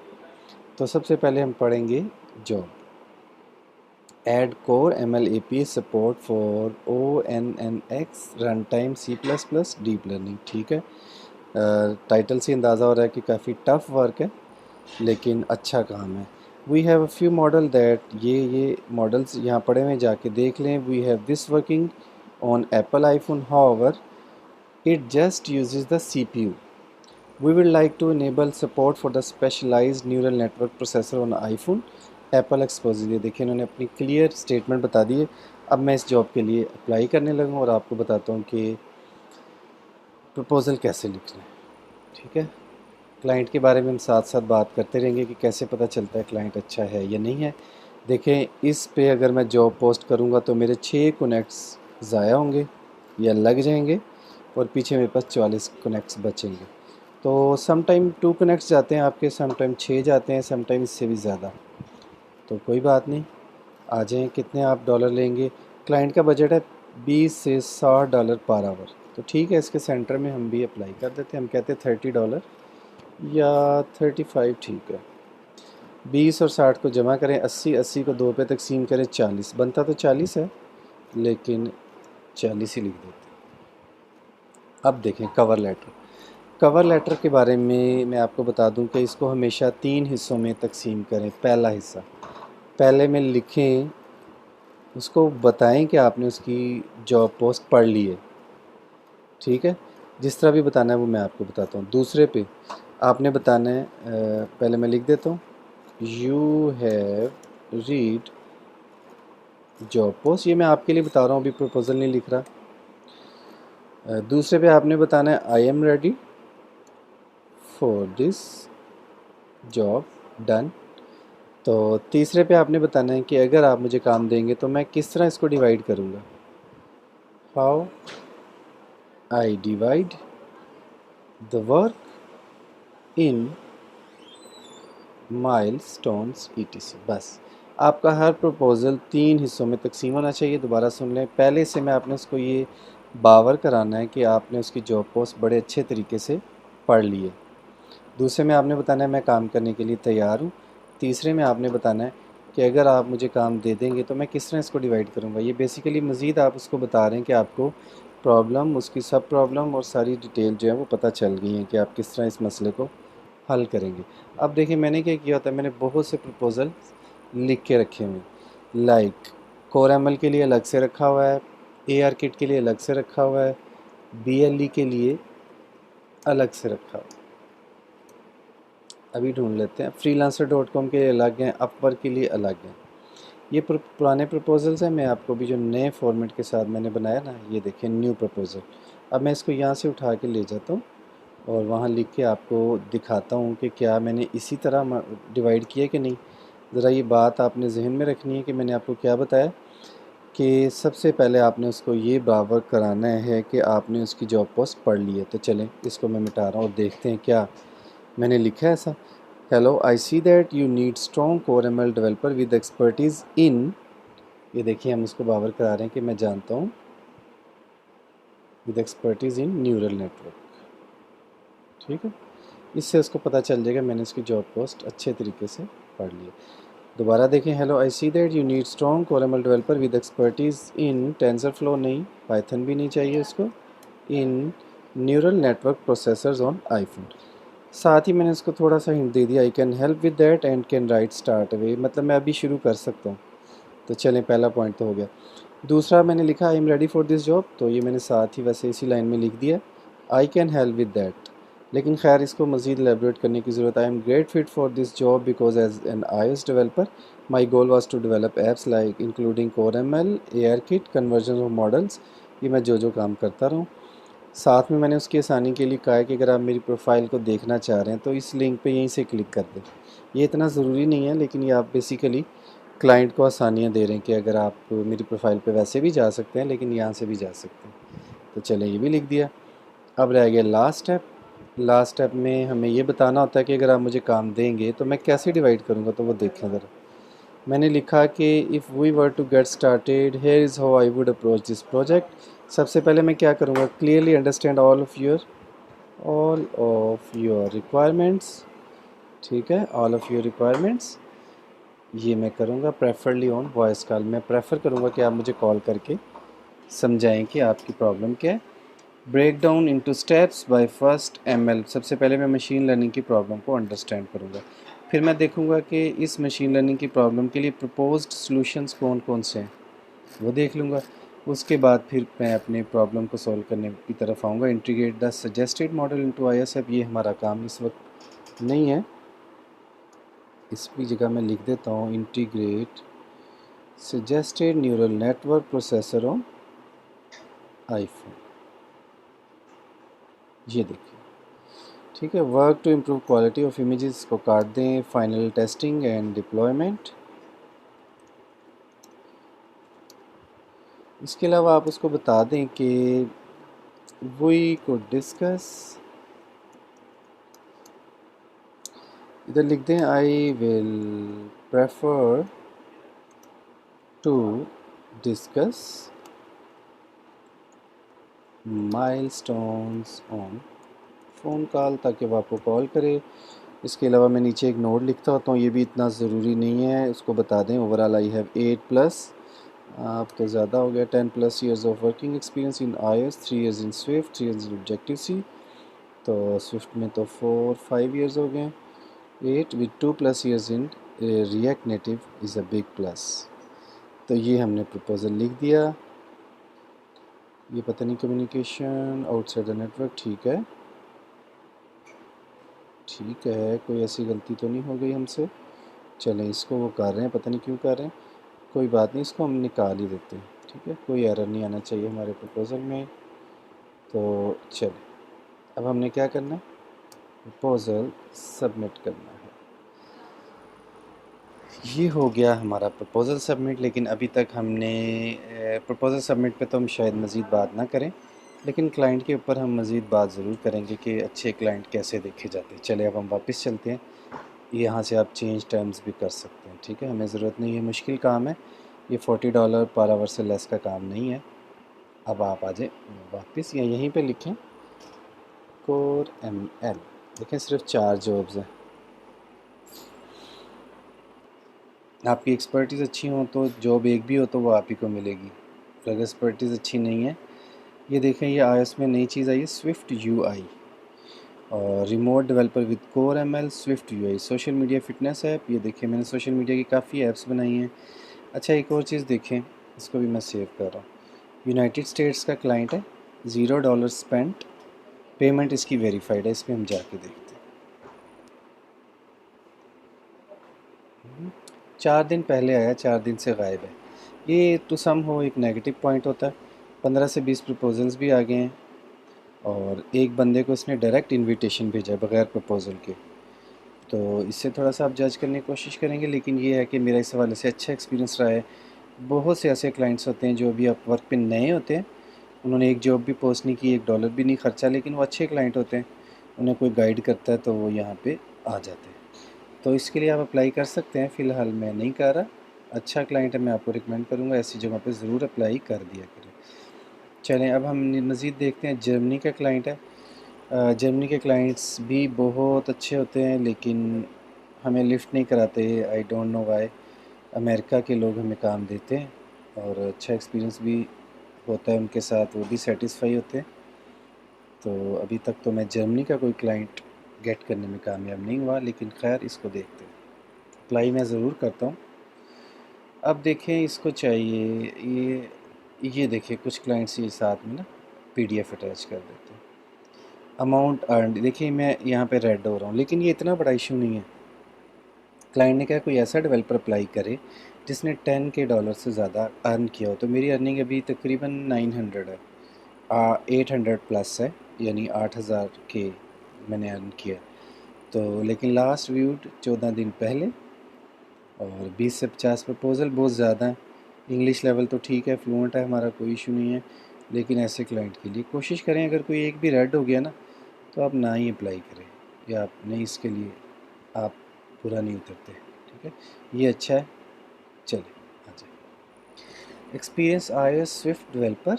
[SPEAKER 1] तो सबसे पहले हम पढ़ेंगे job, add core MLAP support for ONNX run time C++ deep learning. ठीक है, टाइटल से अंदाज़ा हो रहा है कि काफ़ी टफ वर्क है, लेकिन अच्छा काम है। We have a few model that, ये मॉडल्स यहाँ पढ़े हुए, जाके देख लें। We have this working on Apple iPhone, however it just uses the CPU. We would like to enable support for the specialized neural network processor on iPhone. Apple exposure, ये देखिए इन्होंने अपनी क्लियर स्टेटमेंट बता दी है। अब मैं इस job के लिए अप्लाई करने लगा और आपको बताता हूँ कि प्रपोज़ल कैसे लिखना है। ठीक है, क्लाइंट के बारे में हम साथ साथ बात करते रहेंगे कि कैसे पता चलता है क्लाइंट अच्छा है या नहीं है। देखें, इस पे अगर मैं जॉब पोस्ट करूँगा तो मेरे 6 कनेक्ट्स ज़ाया होंगे या लग जाएंगे, और पीछे मेरे पास 44 कनेक्ट्स बचेंगे। तो सम टाइम 2 कनेक्ट्स जाते हैं आपके, सम टाइम 6 जाते हैं, सम टाइम इससे भी ज़्यादा। तो कोई बात नहीं, आ जाएँ। कितने आप डॉलर लेंगे? क्लाइंट का बजट है 20 से $60 पर आवर। तो ठीक है, इसके सेंटर में हम भी अप्लाई कर देते हैं। हम कहते हैं $30 या 35, ठीक है। 20 और 60 को जमा करें, 80, 80 को 2 पे तकसीम करें, 40 बनता तो 40 है, लेकिन 40 ही लिख देते हैं। अब देखें कवर लेटर। कवर लेटर के बारे में मैं आपको बता दूं कि इसको हमेशा 3 हिस्सों में तकसीम करें। पहला हिस्सा, पहले में लिखें, उसको बताएं कि आपने उसकी जॉब पोस्ट पढ़ ली है। ठीक है, जिस तरह भी बताना है वो मैं आपको बताता हूँ। दूसरे पे आपने बताना है, पहले मैं लिख देता हूँ, you have read job post. ये मैं आपके लिए बता रहा हूँ, अभी प्रपोजल नहीं लिख रहा। दूसरे पे आपने बताना है I am ready for this job done. तो तीसरे पे आपने बताना है कि अगर आप मुझे काम देंगे तो मैं किस तरह इसको डिवाइड करूँगा, how I divide the work in milestones ETC। बस, आपका हर प्रपोज़ल 3 हिस्सों में तकसीम होना चाहिए। दोबारा सुन लें, पहले से मैं आपने उसको ये बावर कराना है कि आपने उसकी जॉब पोस्ट बड़े अच्छे तरीके से पढ़ ली है। दूसरे में आपने बताना है मैं काम करने के लिए तैयार हूँ। तीसरे में आपने बताना है कि अगर आप मुझे काम दे देंगे तो मैं किस तरह इसको डिवाइड करूँगा। ये बेसिकली मज़ीद आप उसको बता रहे हैं कि आपको प्रॉब्लम, उसकी सब प्रॉब्लम और सारी डिटेल जो है वो पता चल गई हैं कि आप किस तरह इस मसले को हल करेंगे। अब देखिए मैंने क्या किया होता है, मैंने बहुत से प्रपोज़ल लिख के रखे हुए हैं। लाइक कोर एमएल के लिए अलग से रखा हुआ है, ARKit के लिए अलग से रखा हुआ है, BLE के लिए अलग से रखा हुआ है। अभी ढूंढ लेते हैं, freelancer.com के लिए अलग हैं, अपवर्क के लिए अलग हैं। ये पुराने प्रपोजल्स हैं, मैं आपको भी जो नए फॉर्मेट के साथ मैंने बनाया ना, ये देखिए न्यू प्रपोज़ल। अब मैं इसको यहाँ से उठा के ले जाता हूँ और वहाँ लिख के आपको दिखाता हूँ कि क्या मैंने इसी तरह डिवाइड किया कि नहीं। ज़रा ये बात आपने जहन में रखनी है कि मैंने आपको क्या बताया कि सबसे पहले आपने उसको ये बावर कराना है कि आपने उसकी जॉब पोस्ट पढ़ ली है। तो चलें, इसको मैं मिटा रहा हूँ और देखते हैं क्या मैंने लिखा है ऐसा। Hello, I see that you need strong core M L developer with expertise in, ये देखिए हम उसको बावर करा रहे हैं कि मैं जानता हूँ, with expertise in neural network. ठीक है, इससे उसको पता चल जाएगा मैंने उसकी जॉब पोस्ट अच्छे तरीके से पढ़ ली है। दोबारा देखें, hello I see that you need strong core ML developer with expertise in TensorFlow, नहीं, पाइथन भी नहीं चाहिए इसको, in neural network processors on iPhone. साथ ही मैंने इसको थोड़ा सा हिंट दे दिया, I can help with that and can right start away, मतलब मैं अभी शुरू कर सकता हूँ। तो चलें, पहला पॉइंट तो हो गया। दूसरा मैंने लिखा I am ready for this job, तो ये मैंने साथ ही वैसे इसी लाइन में लिख दिया, I can help with that. लेकिन खैर इसको मज़ीद एलेबरेट करने की ज़रूरत है। I am great fit for this job because as an iOS developer my goal was to develop apps like including core M L, ARKit, conversion of models. ये मैं जो काम करता रहूँ। साथ में मैंने उसकी आसानी के लिए कहा है कि अगर आप मेरी प्रोफाइल को देखना चाह रहे हैं तो इस लिंक पे यहीं से क्लिक कर दें। ये इतना ज़रूरी नहीं है, लेकिन ये आप बेसिकली क्लाइंट को आसानियाँ दे रहे हैं कि अगर आप मेरी प्रोफाइल पे वैसे भी जा सकते हैं, लेकिन यहाँ से भी जा सकते हैं। तो चलें, ये भी लिख दिया। अब रह गया लास्ट स्टेप। लास्ट स्टेप में हमें ये बताना होता है कि अगर आप मुझे काम देंगे तो मैं कैसे डिवाइड करूँगा, तो वो देखें ज़रा। मैंने लिखा कि if we were to get started here is how I would approach this project. सबसे पहले मैं क्या करूँगा, clearly understand all of your requirements. ठीक है, ऑल ऑफ योर रिक्वायरमेंट्स ये मैं करूँगा प्रेफरली ऑन वॉइस कॉल। मैं प्रेफर करूँगा कि आप मुझे कॉल करके समझाएं कि आपकी प्रॉब्लम क्या है। Break down into steps by first ML। सबसे पहले मैं मशीन लर्निंग की प्रॉब्लम को अंडरस्टैंड करूँगा, फिर मैं देखूँगा कि इस मशीन लर्निंग की प्रॉब्लम के लिए प्रपोज्ड सॉल्यूशंस कौन कौन से हैं, वो देख लूँगा। उसके बाद फिर मैं अपने प्रॉब्लम को सॉल्व करने की तरफ आऊँगा। Integrate the suggested model into IS। अब ये हमारा काम इस वक्त नहीं है, इसकी जगह मैं लिख देता हूँ integrate suggested neural network processor on iPhone. ये देखिए, ठीक है। Work to improve quality of images को काट दें, फाइनल टेस्टिंग एंड डिप्लॉयमेंट। इसके अलावा आप उसको बता दें कि वी को डिस्कस, इधर लिख दें I will prefer to discuss milestones on phone call, ताकि वो आपको कॉल करे। इसके अलावा मैं नीचे एक नोट लिखता होता हूँ, ये भी इतना ज़रूरी नहीं है, उसको बता दें ओवरऑल आई हैव 8+, आप तो ज़्यादा हो गया, 10+ years of working experience in iOS, 3 years in Swift, 3 years in Objective C. तो स्विफ्ट में तो 4-5 ईयर्स हो गए। 8 with 2+ years in React Native is a big plus. तो ये हमने प्रपोज़ल लिख दिया। ये पता नहीं, कम्युनिकेशन आउटसाइड द नेटवर्क, ठीक है, ठीक है, कोई ऐसी गलती तो नहीं हो गई हमसे। चलें, इसको वो कर रहे हैं, पता नहीं क्यों कर रहे हैं, कोई बात नहीं, इसको हम निकाल ही देते हैं। ठीक है, कोई एरर नहीं आना चाहिए हमारे प्रपोज़ल में। तो चलें, अब हमने क्या करना है, प्रपोज़ल सबमिट करना है। ये हो गया हमारा प्रपोज़ल सबमिट। लेकिन अभी तक हमने प्रपोज़ल सबमिट पे तो हम शायद मज़ीद बात ना करें, लेकिन क्लाइंट के ऊपर हम मज़ीद बात ज़रूर करेंगे कि अच्छे क्लाइंट कैसे देखे जाते हैं। चले, अब हम वापस चलते हैं। यहाँ से आप चेंज टर्म्स भी कर सकते हैं, ठीक है, हमें ज़रूरत नहीं है, मुश्किल काम है ये, $40 पर आवर से लेस का काम नहीं है। अब आप आ जाए वापस, या यहीं पे लिखें कोर ML। देखें, सिर्फ 4 जॉब्स हैं। आपकी एक्सपर्टीज़ अच्छी हो तो जॉब एक भी हो तो वो आप ही को मिलेगी, और अगर एक्सपर्टीज़ अच्छी नहीं है, ये देखें, ये iOS में नई चीज़ आई है स्विफ्ट UI, और remote developer with core ML, Swift UI, social media fitness app. ये देखिए, मैंने सोशल मीडिया की काफ़ी ऐप्स बनाई हैं। अच्छा, एक और चीज़ देखें, इसको भी मैं सेव कर रहा हूँ। यूनाइटेड स्टेट्स का क्लाइंट है, $0 स्पेंट, पेमेंट इसकी वेरीफाइड है। इसमें हम जाके देखते हैं। 4 दिन पहले आया, 4 दिन से गायब है। ये टू सम हो एक नेगेटिव पॉइंट होता है। 15 से 20 प्रपोजल्स भी आ गए हैं, और एक बंदे को इसने डायरेक्ट इनविटेशन भेजा बगैर प्रपोज़ल के। तो इससे थोड़ा सा आप जज करने की कोशिश करेंगे, लेकिन ये है कि मेरा इस हवाले से अच्छा एक्सपीरियंस रहा है। बहुत से ऐसे क्लाइंट्स होते हैं जो अभी अपवर्क पे नए होते हैं, उन्होंने एक जॉब भी पोस्ट नहीं की, $1 भी नहीं खर्चा, लेकिन वो अच्छे क्लाइंट होते हैं, उन्हें कोई गाइड करता है तो वो यहाँ पे आ जाते हैं। तो इसके लिए आप अप्लाई कर सकते हैं। फ़िलहाल मैं नहीं कर रहा, अच्छा क्लाइंट है, मैं आपको रिकमेंड करूँगा ऐसी जगह पे ज़रूर अप्लाई कर दिया करें। चलें, अब हम मज़ीद देखते हैं। जर्मनी का क्लाइंट है। जर्मनी के क्लाइंट्स भी बहुत अच्छे होते हैं, लेकिन हमें लिफ्ट नहीं कराते, I don't know why. America के लोग हमें काम देते हैं और अच्छा एक्सपीरियंस भी होता है उनके साथ, वो भी सेटिस्फाई होते हैं। तो अभी तक तो मैं जर्मनी का कोई क्लाइंट गेट करने में कामयाब नहीं हुआ, लेकिन खैर इसको देखते हैं। अप्लाई मैं ज़रूर करता हूँ। अब देखें, इसको चाहिए ये देखिए कुछ क्लाइंट्स ये साथ में ना पीडीएफ अटैच कर देते हैं। अमाउंट अर्न देखिए, मैं यहाँ पे रेड हो रहा हूँ, लेकिन ये इतना बड़ा इशू नहीं है। क्लाइंट ने कहा कोई ऐसा डेवलपर अप्लाई करे जिसने $10K से ज़्यादा अर्न किया हो। तो मेरी अर्निंग अभी तकरीबन 900 है, 800 प्लस है, यानी 8000 के मैंने अर्न किया। तो लेकिन लास्ट व्यूड 14 दिन पहले, और 20 से 50 प्रपोज़ल बहुत ज़्यादा है। इंग्लिश लेवल तो ठीक है, फ्लुएंट है, हमारा कोई इशू नहीं है, लेकिन ऐसे क्लाइंट के लिए कोशिश करें, अगर कोई एक भी रेड हो गया ना तो आप ना ही अप्लाई करें, या आप नहीं, इसके लिए आप पूरा नहीं उतरते। ठीक है, ये अच्छा है। चलिए आ जाए। एक्सपीरियंस iOS स्विफ्ट डेवलपर,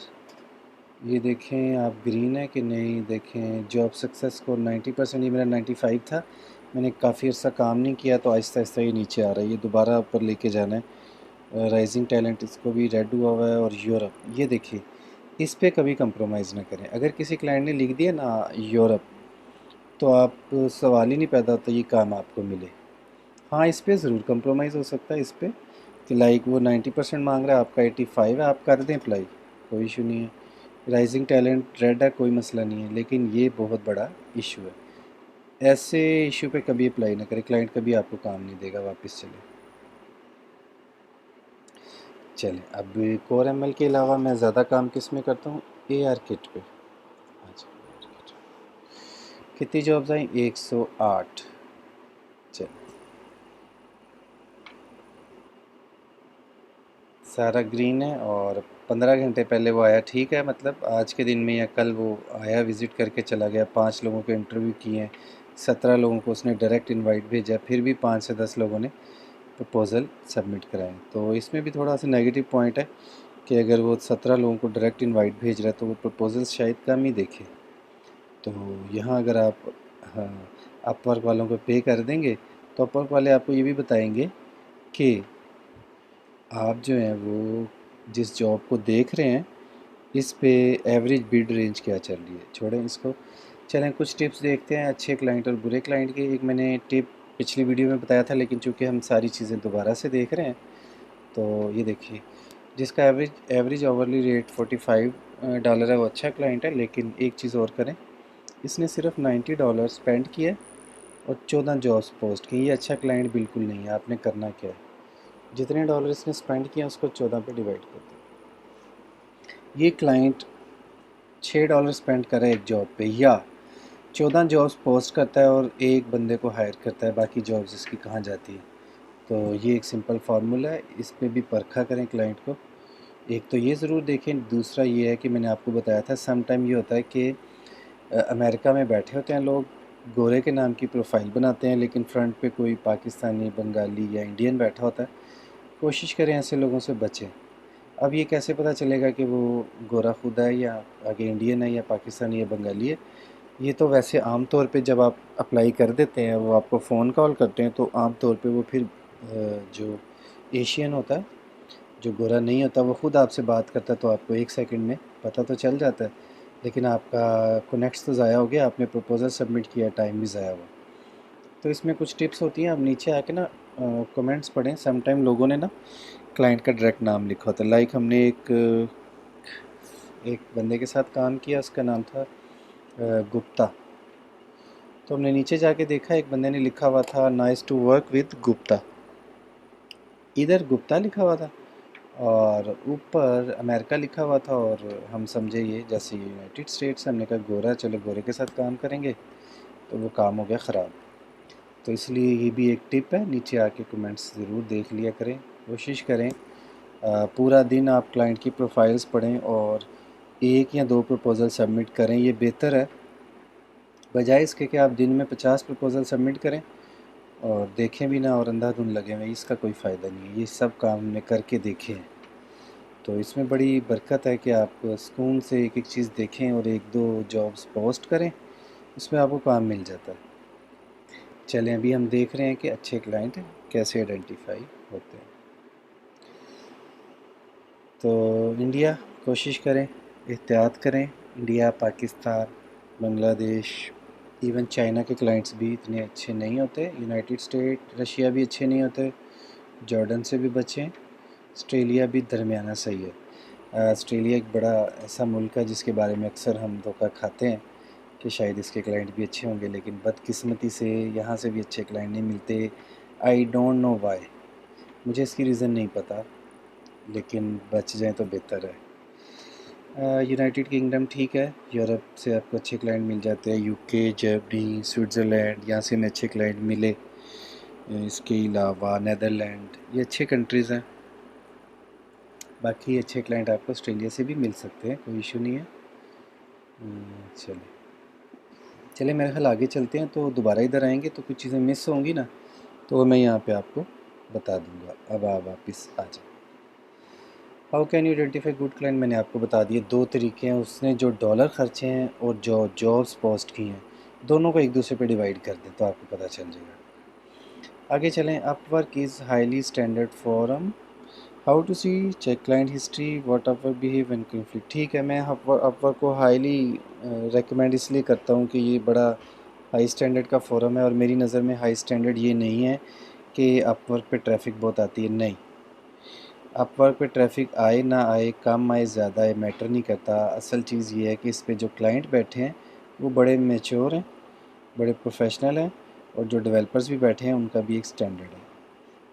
[SPEAKER 1] ये देखें आप ग्रीन है कि नहीं। देखें जॉब सक्सेस स्कोर 90%, ये मेरा 95 था। मैंने काफ़ी अर्सा काम नहीं किया तो आहिस्ता आहिस्ता ये नीचे आ रहा है, ये दोबारा ऊपर लेके जाना है। राइजिंग टैलेंट, इसको भी रेड हुआ हुआ है। और यूरोप, ये देखिए इस पे कभी कंप्रोमाइज़ ना करें। अगर किसी क्लाइंट ने लिख दिया ना यूरोप, तो आप सवाल ही नहीं पैदा होता ये काम आपको मिले। हाँ, इस पे ज़रूर कंप्रोमाइज़ हो सकता है, इस पे कि लाइक वो 90% मांग रहा है, आपका 85 है, आप कर दें अप्लाई, कोई इशू नहीं है। राइजिंग टैलेंट रेड है, कोई मसला नहीं है, लेकिन ये बहुत बड़ा इशू है। ऐसे इशू पे कभी अप्लाई ना करें, क्लाइंट कभी आपको काम नहीं देगा। वापस चलें अब कोर एमएल के अलावा मैं ज़्यादा काम किस में करता हूँ, AR किट पे। अच्छा, कितनी जॉब्स आई, 108। चल, सारा ग्रीन है, और 15 घंटे पहले वो आया। ठीक है, मतलब आज के दिन में या कल वो आया, विज़िट करके चला गया। 5 लोगों के इंटरव्यू किए हैं, 17 लोगों को उसने डायरेक्ट इनवाइट भेजा, फिर भी 5 से 10 लोगों ने प्रपोज़ल सबमिट कराए। तो इसमें भी थोड़ा सा नेगेटिव पॉइंट है कि अगर वो 17 लोगों को डायरेक्ट इनवाइट भेज रहा है तो वो प्रपोज़ल्स शायद कम ही देखे। तो यहाँ अगर आप, हाँ, अपवर्क वालों को पे कर देंगे तो अपवर्क वाले आपको ये भी बताएंगे कि आप जो हैं वो जिस जॉब को देख रहे हैं इस पे एवरेज बिड रेंज क्या चल रही है। छोड़ें इसको, चलें कुछ टिप्स देखते हैं अच्छे क्लाइंट और बुरे क्लाइंट के। एक मैंने टिप पिछली वीडियो में बताया था, लेकिन चूंकि हम सारी चीज़ें दोबारा से देख रहे हैं तो ये देखिए, जिसका एवरेज एवरेज ओवरली रेट $45 है वो अच्छा क्लाइंट है। लेकिन एक चीज़ और करें, इसने सिर्फ $90 स्पेंड किया और 14 जॉब्स पोस्ट की। ये अच्छा क्लाइंट बिल्कुल नहीं है। आपने करना क्या है, जितने डॉलर इसने स्पेंड किया उसको 14 पे डिवाइड कर दो। ये क्लाइंट $6 स्पेंड करे एक जॉब पे, या 14 जॉब्स पोस्ट करता है और एक बंदे को हायर करता है, बाकी जॉब्स इसकी कहाँ जाती है। तो ये एक सिंपल फार्मूला है, इस पे भी परखा करें क्लाइंट को। एक तो ये ज़रूर देखें, दूसरा ये है कि मैंने आपको बताया था सम टाइम ये होता है कि अमेरिका में बैठे होते हैं लोग, गोरे के नाम की प्रोफाइल बनाते हैं, लेकिन फ्रंट पे कोई पाकिस्तानी, बंगाली या इंडियन बैठा होता है। कोशिश करें ऐसे लोगों से बचें। अब ये कैसे पता चलेगा कि वो गोरा खुदा है या आगे इंडियन है या पाकिस्तानी या बंगाली है। ये तो वैसे आम तौर पे जब आप अप्लाई कर देते हैं, वो आपको फ़ोन कॉल करते हैं, तो आम तौर पे वो फिर जो एशियन होता है, जो गोरा नहीं होता, वो ख़ुद आपसे बात करता है, तो आपको 1 सेकंड में पता तो चल जाता है। लेकिन आपका कनेक्ट्स तो ज़ाया हो गया, आपने प्रपोज़ल सबमिट किया, टाइम भी ज़ाया हुआ। तो इसमें कुछ टिप्स होती हैं, आप नीचे आके ना कमेंट्स पढ़ें। सम टाइम लोगों ने ना क्लाइंट का डायरेक्ट नाम लिखा होता है। लाइक हमने एक बंदे के साथ काम किया, उसका नाम था गुप्ता। तो हमने नीचे जाके देखा, एक बंदे ने लिखा हुआ था nice to work with Gupta, इधर गुप्ता लिखा हुआ था और ऊपर अमेरिका लिखा हुआ था। और हम समझे ये जैसे यूनाइटेड स्टेट्स, हमने कहा गोरा, चलो गोरे के साथ काम करेंगे, तो वो काम हो गया ख़राब। तो इसलिए ये भी एक टिप है, नीचे आके कमेंट्स ज़रूर देख लिया करें। कोशिश करें पूरा दिन आप क्लाइंट की प्रोफाइल्स पढ़ें और 1 या 2 प्रपोज़ल सबमिट करें। ये बेहतर है बजाय इसके कि आप दिन में 50 प्रपोज़ल सबमिट करें और देखें भी ना और अंधाधुंध लगे हुए। इसका कोई फ़ायदा नहीं है। ये सब काम हमने करके देखे हैं, तो इसमें बड़ी बरकत है कि आप सुकून से एक एक चीज़ देखें और 1-2 जॉब्स पोस्ट करें, उसमें आपको काम मिल जाता है। चलें अभी हम देख रहे हैं कि अच्छे क्लाइंट कैसे आइडेंटिफाई होते हैं। तो इंडिया कोशिश करें, एहतियात करें। India, Pakistan, Bangladesh, even China के क्लाइंट्स भी इतने अच्छे नहीं होते। यूनाइटेड स्टेट, रशिया भी अच्छे नहीं होते। जॉर्डन से भी बचें। ऑस्ट्रेलिया भी दरमियाना सही है। ऑस्ट्रेलिया एक बड़ा ऐसा मुल्क है जिसके बारे में अक्सर हम धोखा खाते हैं कि शायद इसके क्लाइंट भी अच्छे होंगे, लेकिन बदकिस्मती से यहाँ से भी अच्छे क्लाइंट नहीं मिलते। आई डोंट नो वाई, मुझे इसकी रीज़न नहीं पता, लेकिन बच जाएं तो बेहतर है। यूनाइटेड किंगडम ठीक है, यूरोप से आपको अच्छे क्लाइंट मिल जाते हैं। यूके, जर्मनी, स्विट्ज़रलैंड, यहाँ से हमें अच्छे क्लाइंट मिले। इसके अलावा नैदरलैंड, ये अच्छे कंट्रीज़ हैं। बाकी अच्छे क्लाइंट आपको ऑस्ट्रेलिया से भी मिल सकते हैं, कोई इशू नहीं है। चलिए चलिए, मेरे ख्याल आगे चलते हैं, तो दोबारा इधर आएंगे तो कुछ चीज़ें मिस होंगी ना, तो मैं यहाँ पे आपको बता दूँगा। अब आप वापस आ जाए। How can you identify good client, मैंने आपको बता दिए। दो तरीके हैं, उसने जो डॉलर खर्चे हैं और जो जॉब्स पोस्ट की हैं, दोनों को एक दूसरे पे डिवाइड कर दें तो आपको पता चल जाएगा। आगे चलें। Upwork is highly standard forum. How to see check client history, what Upwork behave in conflict. ठीक है, मैं अपवर्क को हाईली रेकमेंड इसलिए करता हूँ कि ये बड़ा हाई स्टैंडर्ड का फोरम है, और मेरी नज़र में हाई स्टैंडर्ड ये नहीं है कि अपवर्क पे ट्रैफिक बहुत आती है, नहीं। अपवर्क पे ट्रैफिक आए ना आए, कम आए ज़्यादा आए, मैटर नहीं करता। असल चीज़ ये है कि इस पे जो क्लाइंट बैठे हैं वो बड़े मैच्योर हैं, बड़े प्रोफेशनल हैं, और जो डेवलपर्स भी बैठे हैं उनका भी एक स्टैंडर्ड है।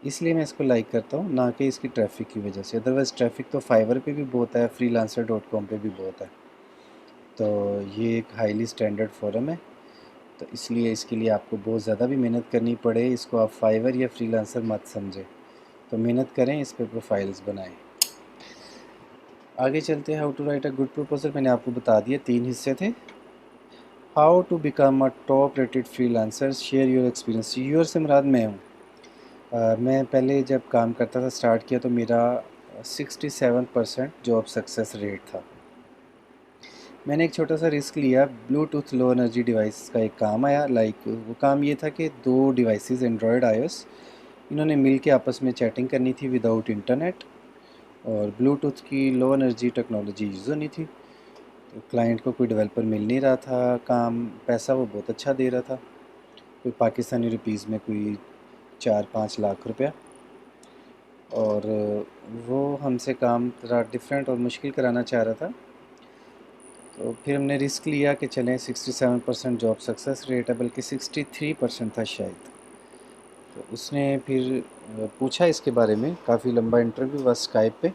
[SPEAKER 1] इसलिए मैं इसको लाइक करता हूँ, ना कि इसकी ट्रैफिक की वजह से। अदरवाइज़ ट्रैफिक तो फाइवर पे भी बहुत है, freelancer.com पे भी बहुत है। तो ये एक हाईली स्टैंडर्ड फोरम है, तो इसलिए इसके लिए आपको बहुत ज़्यादा भी मेहनत करनी पड़े, इसको आप फाइवर या फ्रीलांसर मत समझें। तो मेहनत करें, इस पर प्रोफाइल्स बनाएं। आगे चलते हैं। How to write a good proposal, मैंने आपको बता दिया, 3 हिस्से थे। How to become a top rated freelancer, share your experience. Your से मुराद मैं हूँ। मैं पहले जब काम करता था, स्टार्ट किया, तो मेरा 67% जॉब सक्सेस रेट था। मैंने एक छोटा सा रिस्क लिया। ब्लूटूथ लो एनर्जी डिवाइस का एक काम आया। वो काम ये था कि 2 डिवाइसेस एंड्रॉयड आईओएस, इन्होंने मिल के आपस में चैटिंग करनी थी विदाउट इंटरनेट, और ब्लूटूथ की लो एनर्जी टेक्नोलॉजी यूज़ होनी थी। तो क्लाइंट को कोई डेवलपर मिल नहीं रहा था, काम पैसा वो बहुत अच्छा दे रहा था, कोई पाकिस्तानी रुपीज़ में कोई 4-5 लाख रुपया, और वो हमसे काम थोड़ा डिफरेंट और मुश्किल कराना चाह रहा था। तो फिर हमने रिस्क लिया कि चलें, 67% जॉब सक्सेस रेट है, बल्कि 63% था शायद। तो उसने फिर पूछा इसके बारे में, काफ़ी लंबा इंटरव्यू हुआ स्काइप पे।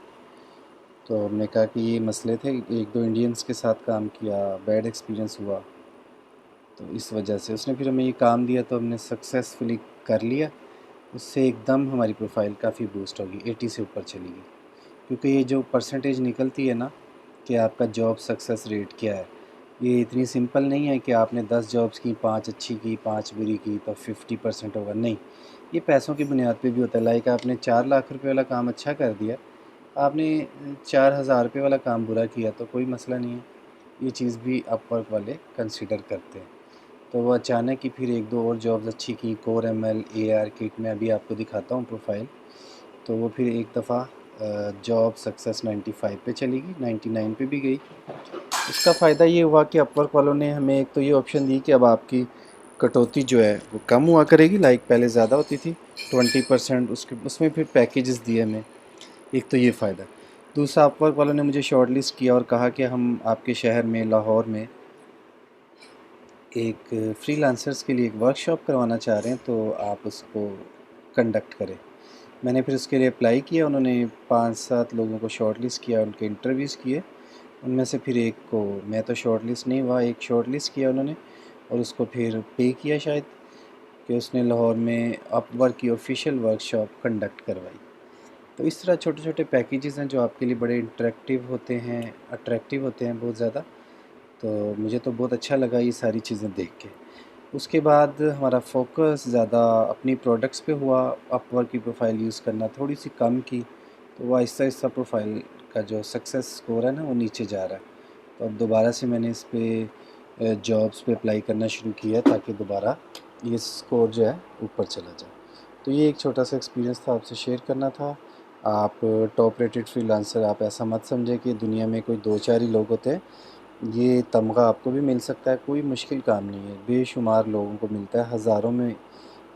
[SPEAKER 1] तो हमने कहा कि ये मसले थे, एक दो इंडियंस के साथ काम किया, बैड एक्सपीरियंस हुआ, तो इस वजह से उसने फिर हमें ये काम दिया, तो हमने सक्सेसफुली कर लिया। उससे एकदम हमारी प्रोफाइल काफ़ी बूस्ट होगी, 80 से ऊपर चली गई। क्योंकि ये जो परसेंटेज निकलती है ना कि आपका जॉब सक्सेस रेट क्या है, ये इतनी सिंपल नहीं है कि आपने 10 जॉब्स की, 5 अच्छी की, 5 बुरी की, तो 50% होगा, नहीं। ये पैसों की बुनियाद पे भी होता है। लाइक आपने 4 लाख रुपए वाला काम अच्छा कर दिया, आपने 4,000 रुपये वाला काम बुरा किया, तो कोई मसला नहीं है। ये चीज़ भी अपवर्क वाले कंसिडर करते हैं। तो वो अचानक ही फिर एक दो और जॉब्स अच्छी की, कोर एमएल, एआर किट, में अभी आपको दिखाता हूँ प्रोफाइल, तो वो फिर एक दफ़ा जॉब सक्सेस 95 पे चली गई, 99 पे भी गई। इसका फ़ायदा ये हुआ कि अपवर्क वालों ने हमें एक तो ये ऑप्शन दी कि अब आपकी कटौती जो है वो कम हुआ करेगी। लाइक पहले ज़्यादा होती थी 20%, उसके उसमें फिर पैकेजेस दिए हमें। एक तो ये फ़ायदा। दूसरा, अपवर्क वालों ने मुझे शॉर्ट लिस्ट किया और कहा कि हम आपके शहर में, लाहौर में, एक फ्रीलांसर्स के लिए एक वर्कशॉप करवाना चाह रहे हैं, तो आप उसको कंडक्ट करें। मैंने फिर उसके लिए अप्लाई किया। उन्होंने 5-7 लोगों को शॉर्ट लिस्ट किया, उनके इंटरव्यूज़ किए। उनमें से फिर एक को, मैं तो शॉर्ट लिस्ट नहीं हुआ, एक शॉर्ट लिस्ट किया उन्होंने, और उसको फिर पे किया शायद, कि उसने लाहौर में अपवर्क की ऑफिशियल वर्कशॉप कंडक्ट करवाई। तो इस तरह छोटे छोटे पैकेजेस हैं जो आपके लिए बड़े इंटरेक्टिव होते हैं, अट्रैक्टिव होते हैं बहुत ज़्यादा। तो मुझे तो बहुत अच्छा लगा ये सारी चीज़ें देख के। उसके बाद हमारा फोकस ज़्यादा अपनी प्रोडक्ट्स पे हुआ। अपवर्क की प्रोफाइल यूज़ करना थोड़ी सी कम की, तो वो आहिस्ता आहिस्ता प्रोफाइल का जो सक्सेस स्कोर है ना, वो नीचे जा रहा है। तो अब दोबारा से मैंने इस पे जॉब्स पे अप्लाई करना शुरू किया, ताकि दोबारा ये स्कोर जो है ऊपर चला जाए। तो ये एक छोटा सा एक्सपीरियंस था, आपसे शेयर करना था। आप टॉप रेटेड फ्रीलांसर, आप ऐसा मत समझें कि दुनिया में कोई दो चार ही लोग होते हैं। ये तमगा आपको भी मिल सकता है, कोई मुश्किल काम नहीं है, बेशुमार लोगों को मिलता है,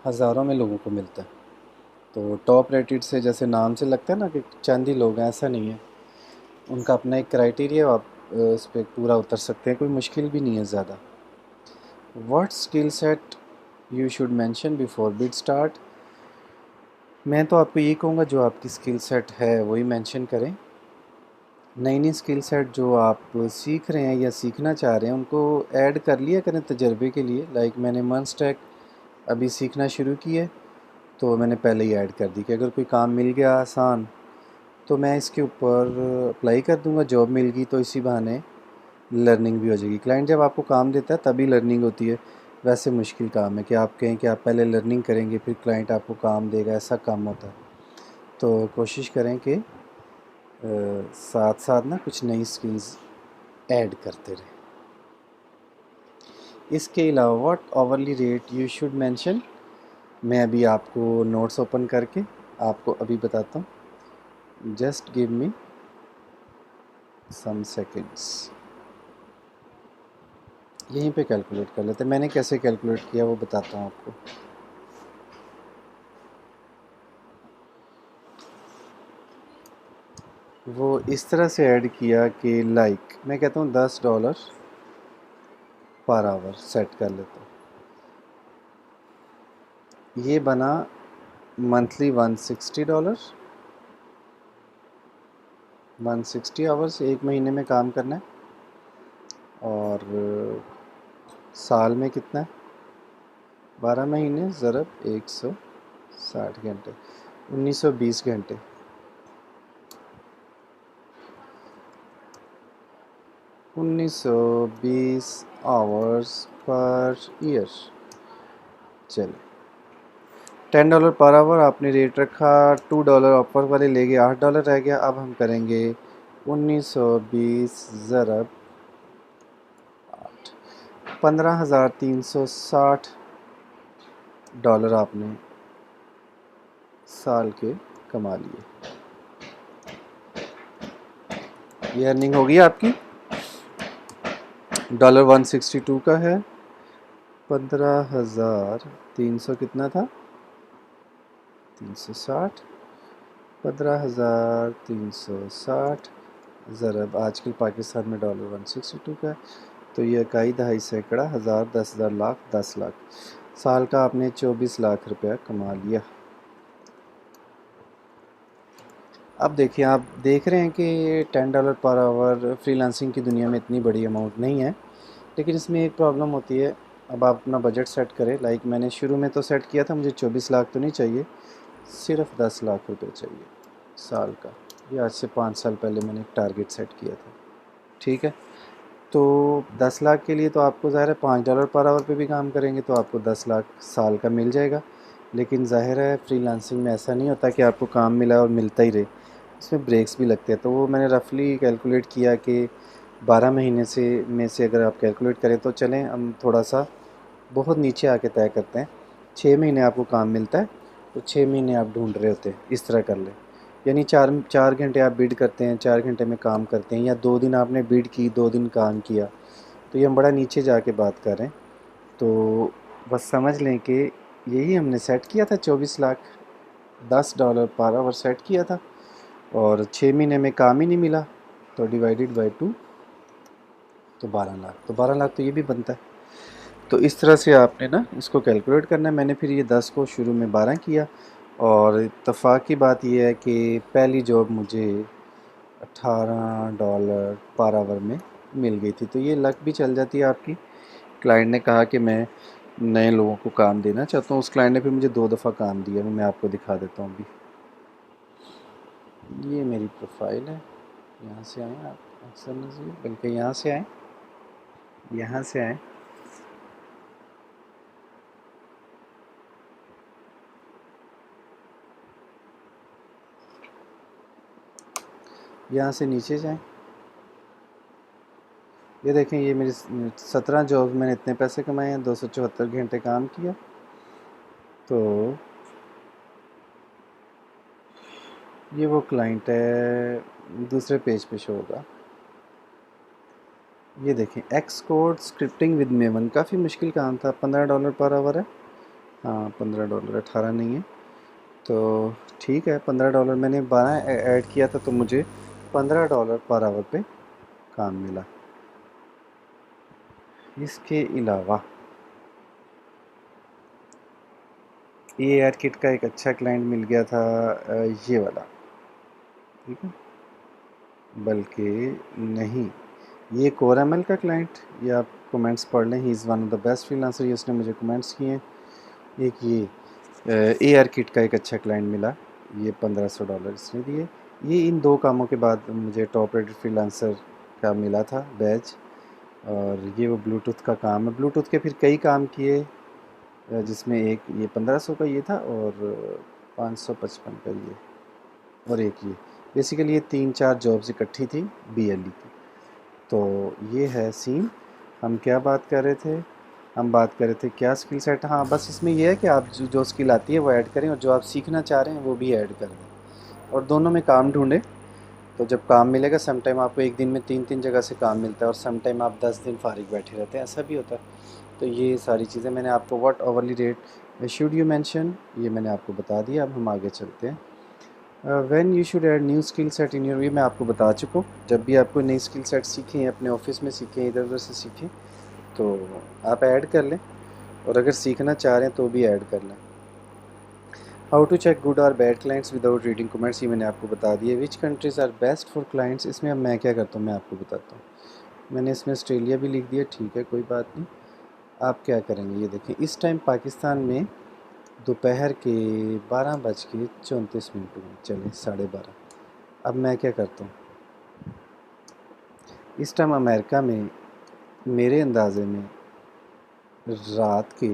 [SPEAKER 1] हज़ारों में लोगों को मिलता है। तो टॉप रेटेड से जैसे नाम से लगता है ना कि चंद ही लोग हैं, ऐसा नहीं है। उनका अपना एक क्राइटेरिया, आप उस पर पूरा उतर सकते हैं, कोई मुश्किल भी नहीं है ज़्यादा। What skill set you should mention before bid start. मैं तो आपको ये कहूँगा, जो आपकी स्किल सेट है वही मेंशन करें। नई नई स्किल सेट जो आप सीख रहे हैं या सीखना चाह रहे हैं उनको ऐड कर लिया करें तजर्बे के लिए। लाइक मैंने मंस्टैक अभी सीखना शुरू की है, तो मैंने पहले ही ऐड कर दी कि अगर कोई काम मिल गया आसान तो मैं इसके ऊपर अप्लाई कर दूंगा, जॉब मिल गई तो इसी बहाने लर्निंग भी हो जाएगी। क्लाइंट जब आपको काम देता है तभी लर्निंग होती है। वैसे मुश्किल काम है कि आप कहें कि आप पहले लर्निंग करेंगे फिर क्लाइंट आपको काम देगा, ऐसा काम होता है। तो कोशिश करें कि साथ साथ ना कुछ नई स्किल्स ऐड करते रहें। इसके अलावा what hourly rate you should mention. मैं अभी आपको नोट्स ओपन करके आपको अभी बताता हूँ। जस्ट गिव मी सम सेकंड्स। यहीं पे कैलकुलेट कर लेते हैं। मैंने कैसे कैलकुलेट किया वो बताता हूँ आपको। वो इस तरह से ऐड किया कि लाइक मैं कहता हूँ $10 पर आवर सेट कर लेता हूँ। ये बना मंथली $160। 160 आवर्स एक महीने में काम करना है। और साल में कितना है, 12 महीने ज़रब 160 घंटे, 1920 घंटे। 1920 आवर्स पर ईयर। चलिए, $10 पर आवर आपने रेट रखा, $2 ऑफर वाले ले गए, $8 रह गया। अब हम करेंगे 1920 ज़रब 8, $15,360 आपने साल के कमा लिए। ये अर्निंग होगी आपकी। $162 का है, 15,300 कितना था, 360, 15,360 ज़रब आजकल पाकिस्तान में $162 का है। तो ये इकाई दहाई सैकड़ा हज़ार 10,000 लाख 10 लाख, साल का आपने 24 लाख रुपया कमा लिया। अब देखिए, आप देख रहे हैं कि $10 पर आवर फ्रीलांसिंग की दुनिया में इतनी बड़ी अमाउंट नहीं है, लेकिन इसमें एक प्रॉब्लम होती है। अब आप अपना बजट सेट करें। लाइक मैंने शुरू में तो सेट किया था, मुझे 24 लाख तो नहीं चाहिए, सिर्फ 10 लाख रुपए चाहिए साल का। ये आज से 5 साल पहले मैंने एक टारगेट सेट किया था। ठीक है, तो 10 लाख के लिए तो आपको ज़ाहिर है $5 पर आवर पे भी काम करेंगे तो आपको 10 लाख साल का मिल जाएगा। लेकिन ज़ाहिर है फ्रीलांसिंग में ऐसा नहीं होता कि आपको काम मिला और मिलता ही रहे, इसमें ब्रेक्स भी लगते हैं। तो वो मैंने रफली कैलकुलेट किया कि 12 महीने से अगर आप कैलकुलेट करें तो चलें हम थोड़ा सा बहुत नीचे आके तय करते हैं। 6 महीने आपको काम मिलता है तो 6 महीने आप ढूंढ रहे होते हैं, इस तरह कर लें। यानी 4 घंटे आप बिड करते हैं, 4 घंटे में काम करते हैं, या 2 दिन आपने बिड की 2 दिन काम किया, तो ये हम बड़ा नीचे जाके बात कर रहे हैं। तो बस समझ लें कि यही हमने सेट किया था, 24 लाख $10 पर आवर सेट किया था, और 6 महीने में काम ही नहीं मिला, तो डिवाइडेड बाई 2 तो 12 लाख, तो 12 लाख तो ये भी बनता है। तो इस तरह से आपने ना इसको कैलकुलेट करना है। मैंने फिर ये 10 को शुरू में 12 किया, और इत्तेफाक की बात यह है कि पहली जॉब मुझे $18 पर आवर में मिल गई थी। तो ये लक भी चल जाती है आपकी। क्लाइंट ने कहा कि मैं नए लोगों को काम देना चाहता हूँ, उस क्लाइंट ने फिर मुझे 2 दफ़ा काम दिया। मैं आपको दिखा देता हूँ अभी। ये मेरी प्रोफाइल है, यहाँ से आएँ आप, अक्सर नज़ीर, बल्कि यहाँ से आएँ, यहाँ से आएँ, यहाँ से नीचे जाएँ। ये देखें, ये मेरी 17 जॉब, मैंने इतने पैसे कमाए हैं, 274 घंटे काम किया। तो ये वो क्लाइंट है, दूसरे पेज पे शो होगा। ये देखें, x code scripting with maven, काफ़ी मुश्किल काम था। $15 पर आवर है। हाँ $15, 18 नहीं है। तो ठीक है, $15 मैंने 12 ऐड किया था तो मुझे $15 पर आवर पे काम मिला। इसके अलावा ये ARKit का एक अच्छा क्लाइंट मिल गया था, ये वाला, ठीक है। बल्कि नहीं, ये कोरामल का क्लाइंट, ये आप कमेंट्स पढ़ लें, he is one of the best freelancer, ये उसने मुझे कमेंट्स किए हैं। एक ये ARKit का एक अच्छा क्लाइंट मिला, ये $1500 इसने दिए। ये इन दो कामों के बाद मुझे टॉप रेटेड फ्रीलांसर का मिला था बैच। और ये वो ब्लूटूथ का काम है, ब्लूटूथ के फिर कई काम किए, जिसमें एक ये 1500 का ये था और 555 का ये, और एक ये, बेसिकली ये 3-4 जॉब्स इकट्ठी थी BLE की। तो ये है सीन। हम क्या बात कर रहे थे, हम बात कर रहे थे क्या स्किल सेट। हाँ बस इसमें यह है कि आप जो स्किल आती है वो ऐड करें, और जो आप सीखना चाह रहे हैं वो भी ऐड कर दें, और दोनों में काम ढूंढें। तो जब काम मिलेगा, सम टाइम आपको एक दिन में 3-3 जगह से काम मिलता है, और सम टाइम आप 10 दिन फारिग बैठे रहते हैं, ऐसा भी होता है। तो ये सारी चीज़ें मैंने आपको, what hourly rate should you mention, ये मैंने आपको बता दिया। अब हम आगे चलते हैं। When you should add new skill set in your, ये मैं आपको बता चुका हूँ। जब भी आपको नई स्किल सेट सीखें, अपने ऑफिस में सीखें, इधर उधर से सीखें, तो आप ऐड कर लें, और अगर सीखना चाह रहे हैं तो भी ऐड कर लें। हाउ टू चेक गुड और bad clients without reading comments, ये मैंने आपको बता दिया। Which countries are best for clients, इसमें अब मैं क्या करता हूँ मैं आपको बताता हूँ। मैंने इसमें ऑस्ट्रेलिया भी लिख दिया, ठीक है कोई बात नहीं। आप क्या करेंगे, ये देखें, इस टाइम पाकिस्तान में दोपहर के 12:34 हुए, चले 12:30। अब मैं क्या करता हूँ, इस टाइम अमेरिका में मेरे अंदाजे में रात के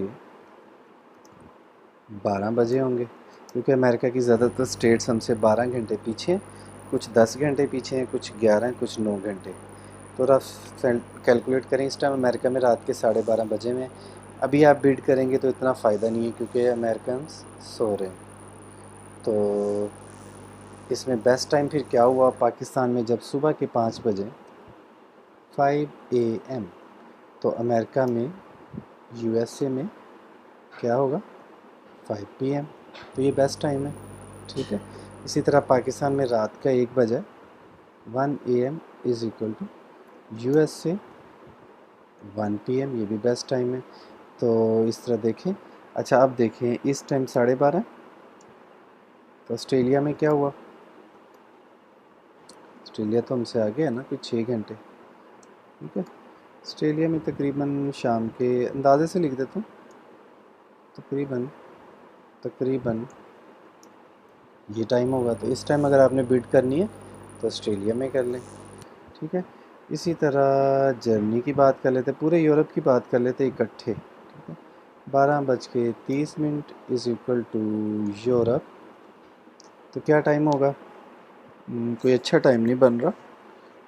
[SPEAKER 1] 12 बजे होंगे, क्योंकि अमेरिका की ज़्यादातर स्टेट्स हमसे 12 घंटे पीछे हैं, कुछ 10 घंटे पीछे हैं, कुछ 11, कुछ 9 घंटे। तो रफ कैलकुलेट करें, इस टाइम अमेरिका में रात के 12:30 बजे में। अभी आप बिड करेंगे तो इतना फ़ायदा नहीं है, क्योंकि अमेरिकन सो रहे हैं। तो इसमें बेस्ट टाइम फिर क्या हुआ पाकिस्तान में, जब सुबह के 5 बजे 5 AM, तो अमेरिका में, USA में क्या होगा 5 PM। तो ये बेस्ट टाइम है, ठीक है। इसी तरह पाकिस्तान में रात का 1 बजे 1 AM is equal to US से 1 PM, ये भी बेस्ट टाइम है। तो इस तरह देखें। अच्छा अब देखें, इस टाइम 12:30, तो ऑस्ट्रेलिया में क्या हुआ, ऑस्ट्रेलिया तो हमसे आगे है ना, कुछ 6 घंटे, ठीक है। ऑस्ट्रेलिया में तकरीबन शाम के, अंदाजे से लिख देता हूँ, तकरीबन तकरीबन ये टाइम होगा। तो इस टाइम अगर आपने बिड करनी है तो ऑस्ट्रेलिया में कर लें, ठीक है। इसी तरह जर्मनी की बात कर लेते, पूरे यूरोप की बात कर लेते इकट्ठे, ठीक है। 12:30 इज़ इक्वल टू यूरोप। तो क्या टाइम होगा, कोई अच्छा टाइम नहीं बन रहा,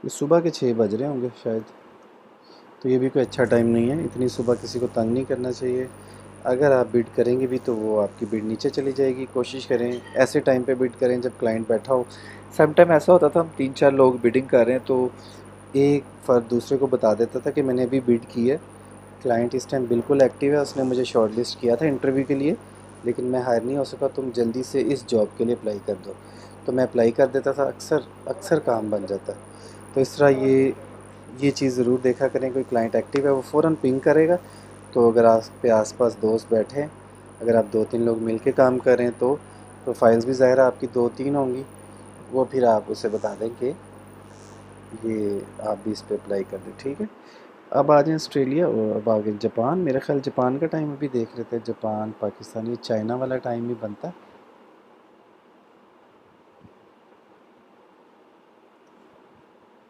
[SPEAKER 1] ये सुबह के 6 बज रहे होंगे शायद। तो ये भी कोई अच्छा टाइम नहीं है, इतनी सुबह किसी को तंग नहीं करना चाहिए। अगर आप बिड करेंगे भी तो वो आपकी बिड नीचे चली जाएगी। कोशिश करें ऐसे टाइम पे बिड करें जब क्लाइंट बैठा हो। सम टाइम ऐसा होता था, हम 3-4 लोग बिडिंग कर रहे हैं, तो एक फर्द दूसरे को बता देता था कि मैंने अभी बिड की है, क्लाइंट इस टाइम बिल्कुल एक्टिव है, उसने मुझे शॉर्ट लिस्ट किया था इंटरव्यू के लिए, लेकिन मैं हायर नहीं हो सका, तुम जल्दी से इस जॉब के लिए अप्लाई कर दो। तो मैं अप्लाई कर देता था, अक्सर अक्सर काम बन जाता है। तो इस तरह ये चीज़ ज़रूर देखा करें, कोई क्लाइंट एक्टिव है वो फ़ौरन पिंग करेगा। तो अगर आसपास दोस्त बैठे हैं, अगर आप 2-3 लोग मिल के काम कर रहे हैं, तो प्रोफाइल्स भी ज़ाहिर है आपकी 2-3 होंगी, वो फिर आप उसे बता दें कि ये आप भी इस पे अप्लाई कर दें, ठीक है। अब आ जाएँ ऑस्ट्रेलिया, और अब आगे जापान। मेरा ख्याल जापान का टाइम अभी देख रहे थे, जापान पाकिस्तान, ये चाइना वाला टाइम ही बनता है।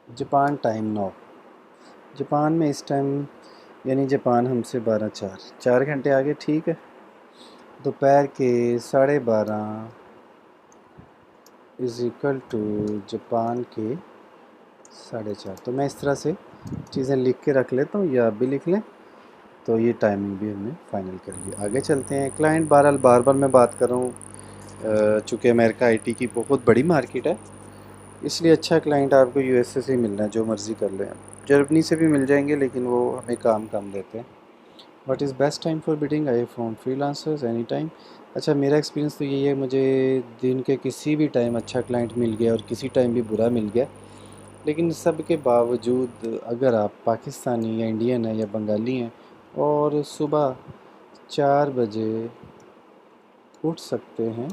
[SPEAKER 1] जापान टाइम 9, जापान में इस टाइम, यानी जापान हमसे 4 घंटे आगे, ठीक है। दोपहर के 12:30 इज़ इक्वल टू जापान के 4:30। तो मैं इस तरह से चीज़ें लिख के रख लेता हूँ, या आप भी लिख लें। तो ये टाइमिंग भी हमने फाइनल कर लिया। आगे चलते हैं। क्लाइंट बहरहाल बार बार मैं बात कर रहा हूँ, चूँकि अमेरिका आईटी की बहुत बड़ी मार्केट है, इसलिए अच्छा क्लाइंट आपको यूएसए से ही मिलना है, जो मर्ज़ी कर लें। जर्मनी से भी मिल जाएंगे लेकिन वो हमें काम कम देते हैं। What is best time for bidding? I found freelancers any time. अच्छा, मेरा एक्सपीरियंस तो यही है, मुझे दिन के किसी भी टाइम अच्छा क्लाइंट मिल गया और किसी टाइम भी बुरा मिल गया। लेकिन सब के बावजूद अगर आप पाकिस्तानी या इंडियन हैं या बंगाली हैं और सुबह 4 बजे उठ सकते हैं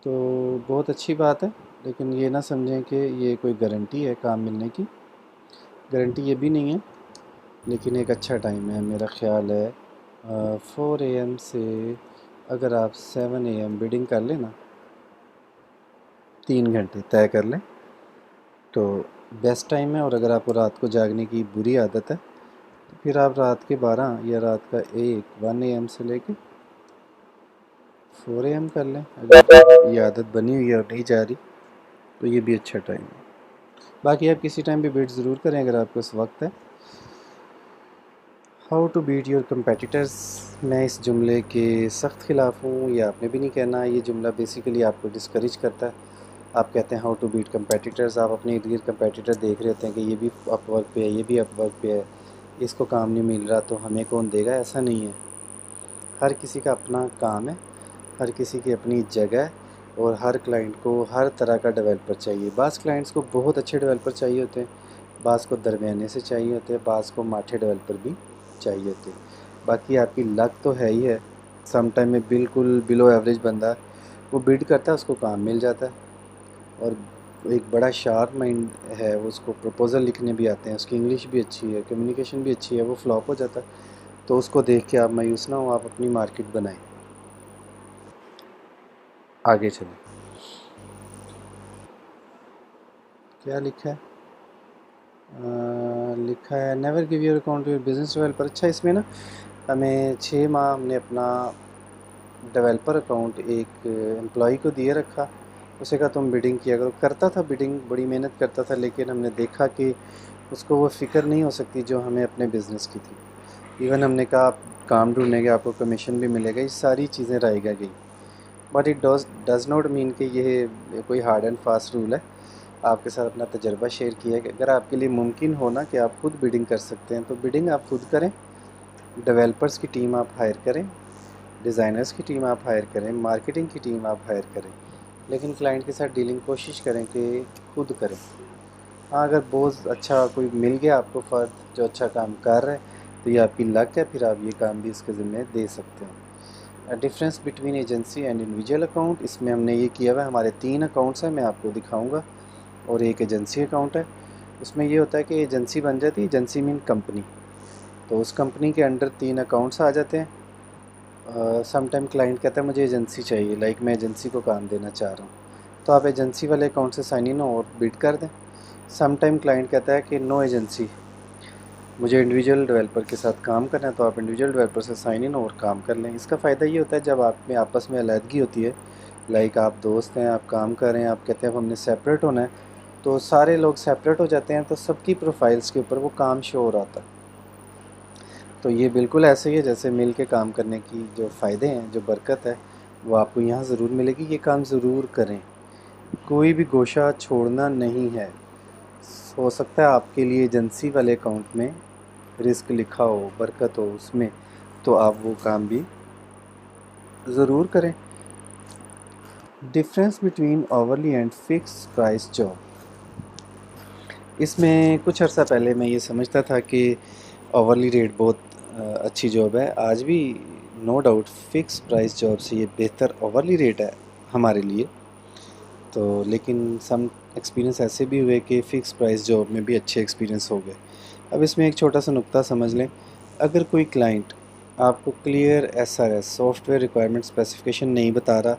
[SPEAKER 1] तो बहुत अच्छी बात है। लेकिन ये ना समझें कि ये कोई गारंटी है काम मिलने की, गारंटी ये भी नहीं है। लेकिन एक अच्छा टाइम है, मेरा ख़्याल है 4 AM से अगर आप 7 AM बिडिंग कर लें ना, 3 घंटे तय कर लें तो बेस्ट टाइम है। और अगर आपको रात को जागने की बुरी आदत है तो फिर आप रात के 12 या रात का 1 AM से लेके 4 AM कर लें। अगर ये आदत बनी हुई है और नहीं जा रही तो ये भी अच्छा टाइम है। बाकी आप किसी टाइम भी बिड ज़रूर करें अगर आपके पास वक्त है। How to beat your competitors, मैं इस जुमले के सख्त ख़िलाफ़ हूँ, ये आपने भी नहीं कहना। ये जुमला बेसिकली आपको डिस्करेज करता है। आप कहते हैं हाउ टू बीट कंपेटिटर्स, आप अपने इर्द गिर्द कंपेटिटर देख रहे होते हैं कि ये भी अपवर्क पे है, ये भी अपवर्क पे है, इसको काम नहीं मिल रहा तो हमें कौन देगा। ऐसा नहीं है। हर किसी का अपना काम है, हर किसी की अपनी जगह है और हर क्लाइंट को हर तरह का डेवलपर चाहिए। बाज़ क्लाइंट्स को बहुत अच्छे डेवलपर चाहिए होते हैं, बाज़ को दरमियाने से चाहिए होते हैं, बाज़ को माठे डेवलपर भी चाहिए होते हैं। बाकी आपकी लक तो है ही है। सम टाइम में बिल्कुल बिलो एवरेज बंदा वो बिड करता है, उसको काम मिल जाता है। और एक बड़ा शार्प माइंड है, उसको प्रपोज़ल लिखने भी आते हैं, उसकी इंग्लिश भी अच्छी है, कम्युनिकेशन भी अच्छी है, वो फ्लॉप हो जाता है। तो उसको देख के आप मायूस ना हो, आप अपनी मार्केट बनाएं। आगे चलें, क्या लिखा है? लिखा है never give your account to your business developer. अच्छा, इसमें ना हमें 6 माह हमने अपना डेवलपर अकाउंट एक एम्प्लॉय को दिए रखा। उसे कहा तुम बिडिंग किया करो। करता था बिडिंग, बड़ी मेहनत करता था, लेकिन हमने देखा कि उसको वो फ़िक्र नहीं हो सकती जो हमें अपने बिज़नेस की थी। इवन हमने कहा आप काम ढूंढेंगे, आपको कमीशन भी मिलेगा, ये सारी चीज़ें रहेगा गई। But it does not mean कि ये कोई हार्ड एंड फास्ट रूल है। आपके साथ अपना तजर्बा शेयर किया है कि अगर आपके लिए मुमकिन हो ना कि आप खुद बिडिंग कर सकते हैं तो बिडिंग आप खुद करें। डेवलपर्स की टीम आप हायर करें, डिज़ाइनर्स की टीम आप हायर करें, मार्केटिंग की टीम आप हायर करें, लेकिन क्लाइंट के साथ डीलिंग कोशिश करें कि खुद करें। हाँ, अगर बहुत अच्छा कोई मिल गया आपको फ़र्द जो अच्छा काम कर रहा है तो ये आपकी लक है, फिर आप ये काम भी इसके ज़िम्मे दे सकते हैं। Difference between agency and individual account, इसमें हमने ये किया हुआ है, हमारे 3 अकाउंट्स हैं, मैं आपको दिखाऊंगा, और एक एजेंसी अकाउंट है। उसमें ये होता है कि एजेंसी बन जाती है, एजेंसी मीन कंपनी, तो उस कंपनी के अंडर 3 अकाउंट्स आ जाते हैं। सम टाइम क्लाइंट कहता है मुझे एजेंसी चाहिए, लाइक मैं एजेंसी को काम देना चाह रहा हूँ, तो आप एजेंसी वाले अकाउंट से साइन इन और बिड कर दें। सम टाइम क्लाइंट कहता है कि नो एजेंसी, मुझे इंडिविजुअल डेवलपर के साथ काम करना है, तो आप इंडिविजुअल डेवलपर से साइन इन और काम कर लें। इसका फ़ायदा ये होता है जब आप में आपस में अलहदगी होती है, लाइक आप दोस्त हैं, आप काम कर रहे हैं, आप कहते हैं अब हमने सेपरेट होना है, तो सारे लोग सेपरेट हो जाते हैं, तो सबकी प्रोफाइल्स के ऊपर वो काम शो हो रहा था। तो ये बिल्कुल ऐसे ही है जैसे मिल के काम करने की जो फ़ायदे हैं, जो बरकत है, वो आपको यहाँ ज़रूर मिलेगी। ये काम ज़रूर करें, कोई भी गोशा छोड़ना नहीं है। हो सकता है आपके लिए एजेंसी वाले अकाउंट में रिस्क लिखा हो, बरकत हो उसमें, तो आप वो काम भी ज़रूर करें। Difference between hourly and fix price job, इसमें कुछ अर्सा पहले मैं ये समझता था कि आवरली रेट बहुत अच्छी जॉब है। आज भी no doubt fix price job से ये बेहतर आवरली रेट है हमारे लिए। तो लेकिन सम एक्सपीरियंस ऐसे भी हुए कि फ़िक्स प्राइस जॉब में भी अच्छे एक्सपीरियंस हो गए। अब इसमें एक छोटा सा नुक्ता समझ लें, अगर कोई क्लाइंट आपको clear SRS software requirement specification नहीं बता रहा,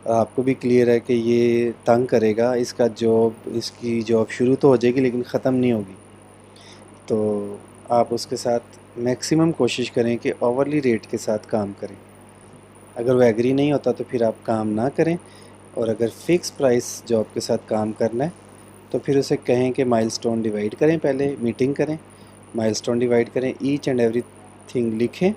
[SPEAKER 1] और आपको भी क्लियर है कि ये तंग करेगा, इसकी जॉब शुरू तो हो जाएगी लेकिन ख़त्म नहीं होगी, तो आप उसके साथ मैक्सिमम कोशिश करें कि आवरली रेट के साथ काम करें। अगर वो एग्री नहीं होता तो फिर आप काम ना करें, और अगर फ़िक्स प्राइस जॉब के साथ काम करना है तो फिर उसे कहें कि माइलस्टोन डिवाइड करें, पहले मीटिंग करें, माइलस्टोन डिवाइड करें, ईच एंड एवरी थिंग लिखें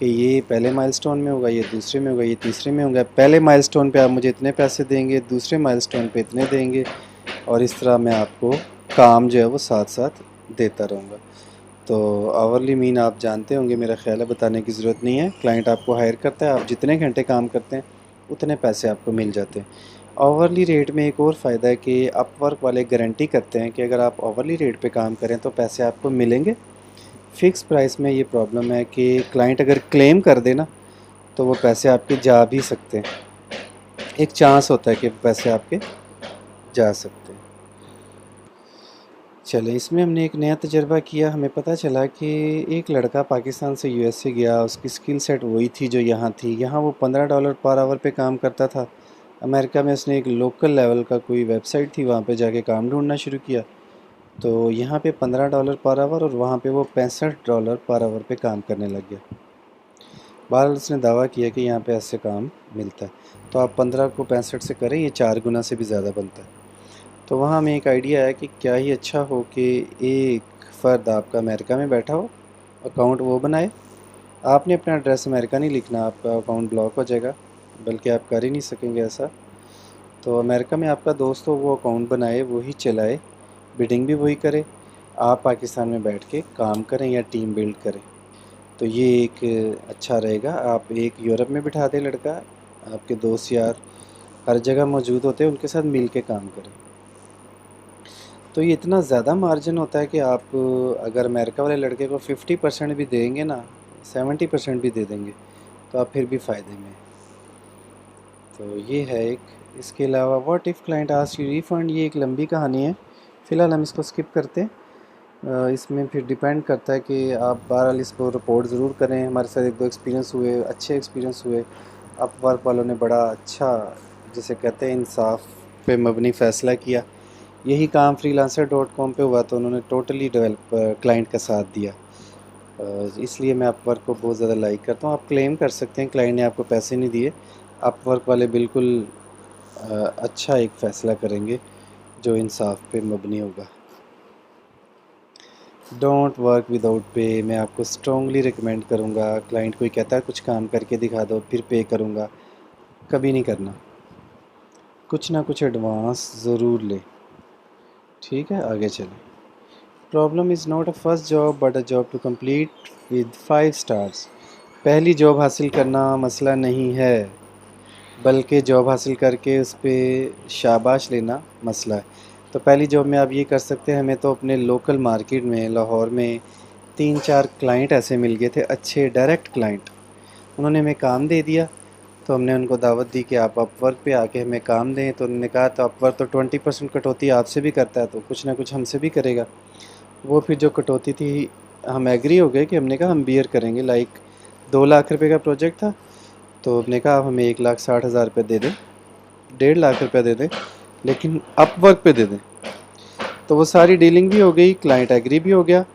[SPEAKER 1] कि ये पहले माइलस्टोन में होगा, ये दूसरे में होगा, ये तीसरे में होगा। पहले माइलस्टोन पे आप मुझे इतने पैसे देंगे, दूसरे माइलस्टोन पे इतने देंगे, और इस तरह मैं आपको काम जो है वो साथ साथ देता रहूँगा। तो आवरली मीन आप जानते होंगे, मेरा ख्याल है बताने की ज़रूरत नहीं है। क्लाइंट आपको हायर करता है, आप जितने घंटे काम करते हैं उतने पैसे आपको मिल जाते हैं। आवरली रेट में एक और फ़ायदा है कि अपवर्क वाले गारंटी करते हैं कि अगर आप आवरली रेट पे काम करें तो पैसे आपको मिलेंगे। फ़िक्स प्राइस में ये प्रॉब्लम है कि क्लाइंट अगर क्लेम कर दे ना तो वो पैसे आपके जा भी सकते हैं, एक चांस होता है कि पैसे आपके जा सकते हैं। चले, इसमें हमने एक नया तजर्बा किया। हमें पता चला कि एक लड़का पाकिस्तान से यूएसए गया, उसकी स्किल सेट वही थी जो यहाँ थी। यहाँ वो $15 पर आवर पे काम करता था। अमेरिका में उसने एक लोकल लेवल का कोई वेबसाइट थी, वहाँ पे जाके काम ढूंढना शुरू किया। तो यहाँ पे $15 पर आवर और वहाँ पे वो $65 पर आवर पे काम करने लग गया। बहरहाल उसने दावा किया कि यहाँ पे ऐसे काम मिलता है। तो आप 15 को 65 से करें, ये 4 गुना से भी ज़्यादा बनता है। तो वहाँ हमें एक आइडिया है कि क्या ही अच्छा हो कि एक फ़र्द आपका अमेरिका में बैठा हो, अकाउंट वो बनाए। आपने अपना एड्रेस अमेरिका नहीं लिखना, आपका अकाउंट ब्लॉक हो जाएगा, बल्कि आप कर ही नहीं सकेंगे ऐसा। तो अमेरिका में आपका दोस्त हो, वो अकाउंट बनाए, वही चलाए, बिडिंग भी वही करे, आप पाकिस्तान में बैठ के काम करें या टीम बिल्ड करें। तो ये एक अच्छा रहेगा। आप एक यूरोप में बिठा दें लड़का, आपके दोस्त यार हर जगह मौजूद होते हैं, उनके साथ मिल के काम करें। तो ये इतना ज़्यादा मार्जिन होता है कि आप अगर अमेरिका वाले लड़के को 50% भी देंगे ना, 70% भी दे देंगे, तो आप फिर भी फ़ायदे में। तो ये है एक। इसके अलावा what if client ask you refund, ये एक लंबी कहानी है, फ़िलहाल हम इसको स्किप करते हैं। इसमें फिर डिपेंड करता है कि आप बहरहाल इसको रिपोर्ट ज़रूर करें। हमारे साथ एक दो एक्सपीरियंस हुए, अच्छे एक्सपीरियंस हुए। अपवर्क वालों ने बड़ा अच्छा, जिसे कहते हैं, इंसाफ पे मबनी फ़ैसला किया। यही काम freelancer.com पे हुआ तो उन्होंने टोटली डेवलप क्लाइंट का साथ दिया। इसलिए मैं अपवर्क को बहुत ज़्यादा लाइक करता हूँ। आप क्लेम कर सकते हैं क्लाइंट ने आपको पैसे नहीं दिए, अपवर्क वाले बिल्कुल अच्छा एक फ़ैसला करेंगे जो इंसाफ पे मबनी होगा। डोंट वर्क विदाउट पे मैं आपको स्ट्रॉन्गली रिकमेंड करूँगा। क्लाइंट कोई कहता है कुछ काम करके दिखा दो फिर पे करूँगा, कभी नहीं करना। कुछ ना कुछ एडवांस ज़रूर ले। ठीक है, आगे चलें। Problem is not a first job but a job to complete with 5 stars. पहली जॉब हासिल करना मसला नहीं है, बल्कि जॉब हासिल करके उस पर शाबाश लेना मसला है। तो पहली जॉब में आप ये कर सकते हैं, हमें तो अपने लोकल मार्केट में लाहौर में 3-4 क्लाइंट ऐसे मिल गए थे, अच्छे डायरेक्ट क्लाइंट। उन्होंने हमें काम दे दिया, तो हमने उनको दावत दी कि आप अपवर्क पे आके हमें काम दें। तो उन्होंने कहा तो अपवर्क तो 20% कटौती आपसे भी करता है, तो कुछ ना कुछ हमसे भी करेगा। वो फिर जो कटौती थी, हम एग्री हो गए कि हमने कहा हम बियर करेंगे। लाइक 2 लाख रुपए का प्रोजेक्ट था, तो हमने कहा आप हमें 1,60,000 रुपये दे दें, 1.5 लाख रुपया दे दें, लेकिन अपवर्क पे दे दें। तो वो सारी डीलिंग भी हो गई, क्लाइंट एग्री भी हो गया।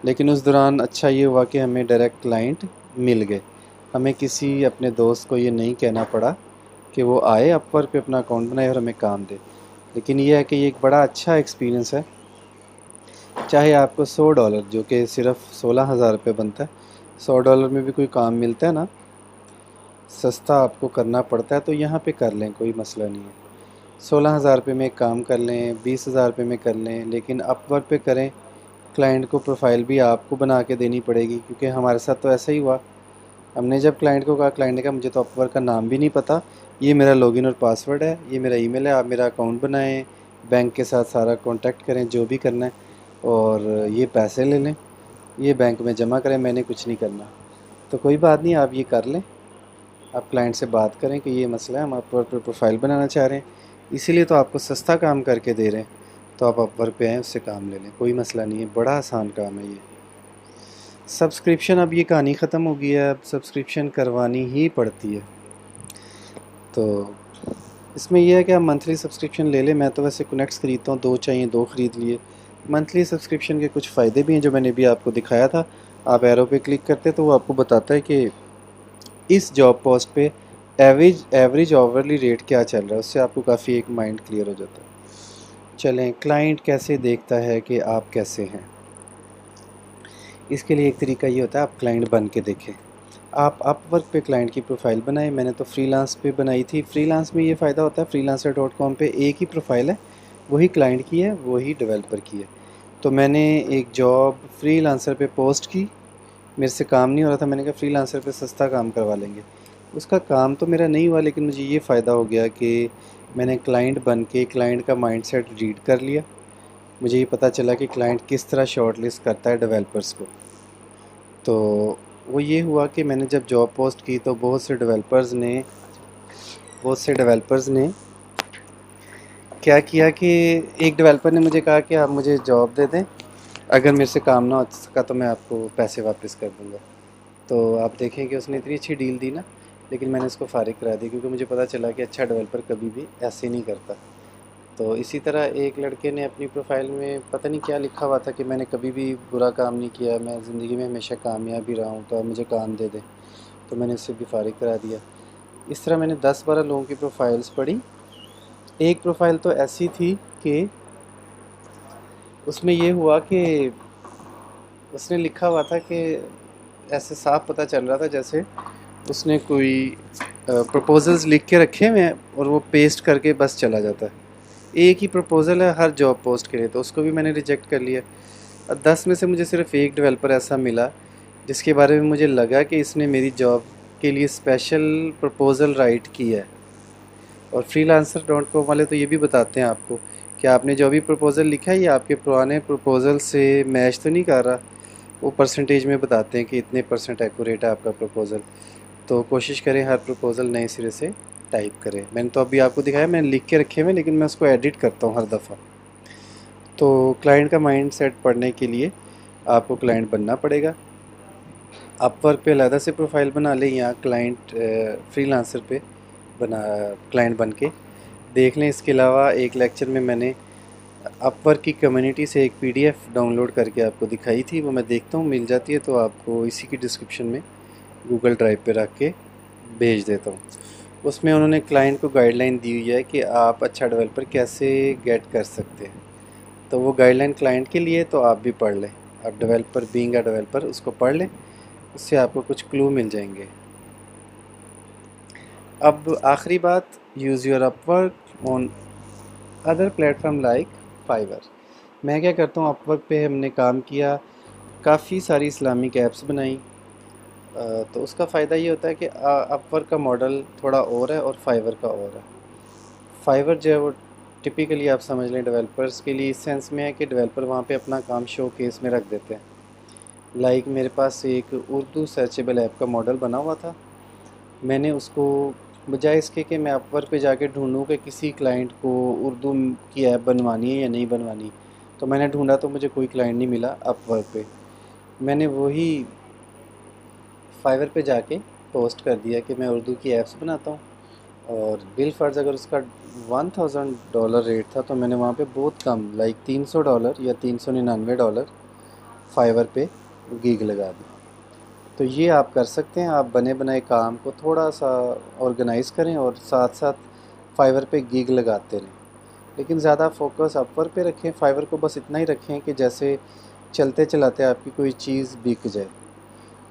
[SPEAKER 1] लेकिन उस दौरान अच्छा ये हुआ कि हमें डायरेक्ट क्लाइंट मिल गए। हमें किसी अपने दोस्त को ये नहीं कहना पड़ा कि वो आए अपवर्क पे अपना अकाउंट बनाए और हमें काम दे। लेकिन ये है कि ये एक बड़ा अच्छा एक्सपीरियंस है। चाहे आपको $100, जो कि सिर्फ 16,000 रुपये बनता है, $100 में भी कोई काम मिलता है ना, सस्ता आपको करना पड़ता है, तो यहाँ पे कर लें, कोई मसला नहीं है। 16,000 रुपये में काम कर लें, 20,000 रुपये में कर लें, लेकिन अपवर्क पे करें। क्लाइंट को प्रोफाइल भी आपको बना के देनी पड़ेगी, क्योंकि हमारे साथ तो ऐसा ही हुआ। हमने जब क्लाइंट को कहा, क्लाइंट ने कहा मुझे तो अपवर्क का नाम भी नहीं पता, ये मेरा लॉगिन और पासवर्ड है, ये मेरा ईमेल है, आप मेरा अकाउंट बनाएं, बैंक के साथ सारा कांटेक्ट करें, जो भी करना है, और ये पैसे ले लें, ये बैंक में जमा करें, मैंने कुछ नहीं करना। तो कोई बात नहीं, आप ये कर लें, आप क्लाइंट से बात करें कि ये मसला है, हम अपवर्क पर प्रोफाइल बनाना चाह रहे हैं, इसीलिए तो आपको सस्ता काम करके दे रहे हैं, तो आप अपवर्क पे आएँ, उससे काम ले लें, कोई मसला नहीं है, बड़ा आसान काम है ये। सब्सक्रिप्शन, अब ये कहानी ख़त्म हो गई है, अब सब्सक्रिप्शन करवानी ही पड़ती है। तो इसमें यह है कि आप मंथली सब्सक्रिप्शन ले लें। मैं तो वैसे कनेक्ट्स ख़रीदता हूँ, 2 चाहिए 2 ख़रीद लिए। मंथली सब्सक्रिप्शन के कुछ फ़ायदे भी हैं जो मैंने भी आपको दिखाया था। आप एरो पे क्लिक करते तो वो आपको बताता है कि इस जॉब पोस्ट पे एवरेज आवरली रेट क्या चल रहा है, उससे आपको काफ़ी एक माइंड क्लियर हो जाता है। चलें, क्लाइंट कैसे देखता है कि आप कैसे हैं, इसके लिए एक तरीका ये होता है, आप क्लाइंट बन के देखें। आप अपवर्क पे क्लाइंट की प्रोफाइल बनाएं। मैंने तो फ्रीलांस पे बनाई थी। फ्रीलांस में ये फ़ायदा होता है, freelancer.com पे एक ही प्रोफाइल है, वही क्लाइंट की है, वही डेवलपर की है। तो मैंने एक जॉब फ्रीलांसर पे पोस्ट की, मेरे से काम नहीं हो रहा था, मैंने कहा फ्रीलांसर पे सस्ता काम करवा लेंगे। उसका काम तो मेरा नहीं हुआ, लेकिन मुझे ये फ़ायदा हो गया कि मैंने क्लाइंट बन के क्लाइंट का माइंडसेट रीड कर लिया। मुझे ये पता चला कि क्लाइंट किस तरह शॉर्टलिस्ट करता है डेवलपर्स को। तो वो ये हुआ कि मैंने जब जॉब पोस्ट की तो बहुत से डेवलपर्स ने क्या किया कि एक डेवलपर ने मुझे कहा कि आप मुझे जॉब दे दें, अगर मेरे से काम ना हो सका तो मैं आपको पैसे वापस कर दूंगा। तो आप देखें कि उसने इतनी अच्छी डील दी ना, लेकिन मैंने उसको फारिग करा दी, क्योंकि मुझे पता चला कि अच्छा डेवलपर कभी भी ऐसे नहीं करता। तो इसी तरह एक लड़के ने अपनी प्रोफाइल में पता नहीं क्या लिखा हुआ था कि मैंने कभी भी बुरा काम नहीं किया, मैं ज़िंदगी में हमेशा कामयाब ही रहा हूँ, तो आप मुझे काम दे दें। तो मैंने उससे भी फारिग करा दिया। इस तरह मैंने 10-12 लोगों की प्रोफाइल्स पढ़ी। एक प्रोफाइल तो ऐसी थी कि उसमें ये हुआ कि उसने लिखा हुआ था कि ऐसे साफ पता चल रहा था जैसे उसने कोई प्रपोजल्स लिख के रखे हुए हैं और वो पेस्ट करके बस चला जाता है। एक ही प्रपोज़ल है हर जॉब पोस्ट के लिए, तो उसको भी मैंने रिजेक्ट कर लिया। और 10 में से मुझे सिर्फ एक डेवलपर ऐसा मिला जिसके बारे में मुझे लगा कि इसने मेरी जॉब के लिए स्पेशल प्रपोज़ल राइट की है। और freelancer.com वाले तो ये भी बताते हैं आपको कि आपने जो भी प्रपोज़ल लिखा है ये आपके पुराने प्रपोज़ल से मैच तो नहीं कर रहा। वो परसेंटेज में बताते हैं कि इतने परसेंट एक्यूरेट है आपका प्रपोज़ल। तो कोशिश करें हर प्रपोज़ल नए सिरे से टाइप करें। मैंने तो अभी आपको दिखाया, मैंने लिख के रखे हुए, लेकिन मैं उसको एडिट करता हूँ हर दफ़ा। तो क्लाइंट का माइंड सेट पढ़ने के लिए आपको क्लाइंट बनना पड़ेगा। अपवर्क पे अलहदा से प्रोफाइल बना लें, या क्लाइंट फ्रीलांसर पे बना क्लाइंट बन के देख लें। इसके अलावा एक लेक्चर में मैंने अपवर्क की कम्युनिटी से एक पीडीएफ डाउनलोड करके आपको दिखाई थी, वो मैं देखता हूँ मिल जाती है तो आपको इसी की डिस्क्रिप्शन में गूगल ड्राइव पे रख के भेज देता हूँ। उसमें उन्होंने क्लाइंट को गाइडलाइन दी हुई है कि आप अच्छा डेवलपर कैसे गेट कर सकते हैं। तो वो गाइडलाइन क्लाइंट के लिए तो आप भी पढ़ लें। आप डेवलपर बीइंग अ डेवलपर उसको पढ़ लें, उससे आपको कुछ क्लू मिल जाएंगे। अब आखिरी बात, use your Upwork on other platform like fibre. मैं क्या करता हूँ, अपवर्क पे हमने काम किया, काफ़ी सारी इस्लामिक ऐप्स बनाई। तो उसका फ़ायदा ये होता है कि अपवर्क का मॉडल थोड़ा और है और फाइवर का और है। फाइवर जो है वो टिपिकली आप समझ लें डेवलपर्स के लिए इस सेंस में है कि डेवलपर वहाँ पे अपना काम शो केस में रख देते हैं। लाइक मेरे पास एक उर्दू सर्चेबल ऐप का मॉडल बना हुआ था। मैंने उसको बजाय इसके कि मैं अपवर्क पे जाके ढूंढूं कि किसी क्लाइंट को उर्दू की ऐप बनवानी है या नहीं बनवानी, तो मैंने ढूंढा तो मुझे कोई क्लाइंट नहीं मिला अपवर्क पे। मैंने वही फाइवर पे जाके पोस्ट कर दिया कि मैं उर्दू की ऐप्स बनाता हूँ, और बिल फ़र्ज़ अगर उसका $1000 रेट था तो मैंने वहाँ पे बहुत कम लाइक $300 या $399 फाइवर पे गीग लगा दी। तो ये आप कर सकते हैं, आप बने बनाए काम को थोड़ा सा ऑर्गेनाइज़ करें और साथ साथ फाइवर पे गीग लगाते रहें। लेकिन ज़्यादा फोकस अपवर्क पे रखें, फाइवर को बस इतना ही रखें कि जैसे चलते चलाते आपकी कोई चीज़ बिक जाए।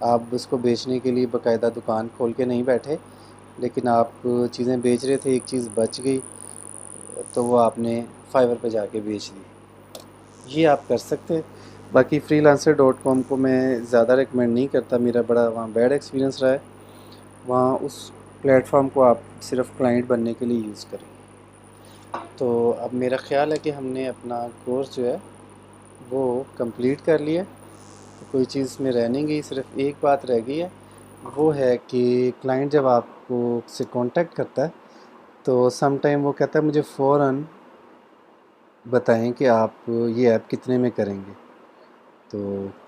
[SPEAKER 1] आप उसको बेचने के लिए बाकायदा दुकान खोल के नहीं बैठे, लेकिन आप चीज़ें बेच रहे थे, एक चीज़ बच गई तो वो आपने फाइवर पे जाके बेच दी। ये आप कर सकते हैं। बाकी freelancer.com को मैं ज़्यादा रिकमेंड नहीं करता, मेरा बड़ा वहाँ बैड एक्सपीरियंस रहा है। वहाँ उस प्लेटफॉर्म को आप सिर्फ क्लाइंट बनने के लिए यूज़ करें। तो अब मेरा ख़्याल है कि हमने अपना कोर्स जो है वो कंप्लीट कर लिया। तो कोई चीज़ में रह नहीं गई, सिर्फ एक बात रह गई है, वो है कि क्लाइंट जब आपको से कांटेक्ट करता है तो सम टाइम वो कहता है मुझे फ़ौरन बताएं कि आप ये ऐप कितने में करेंगे। तो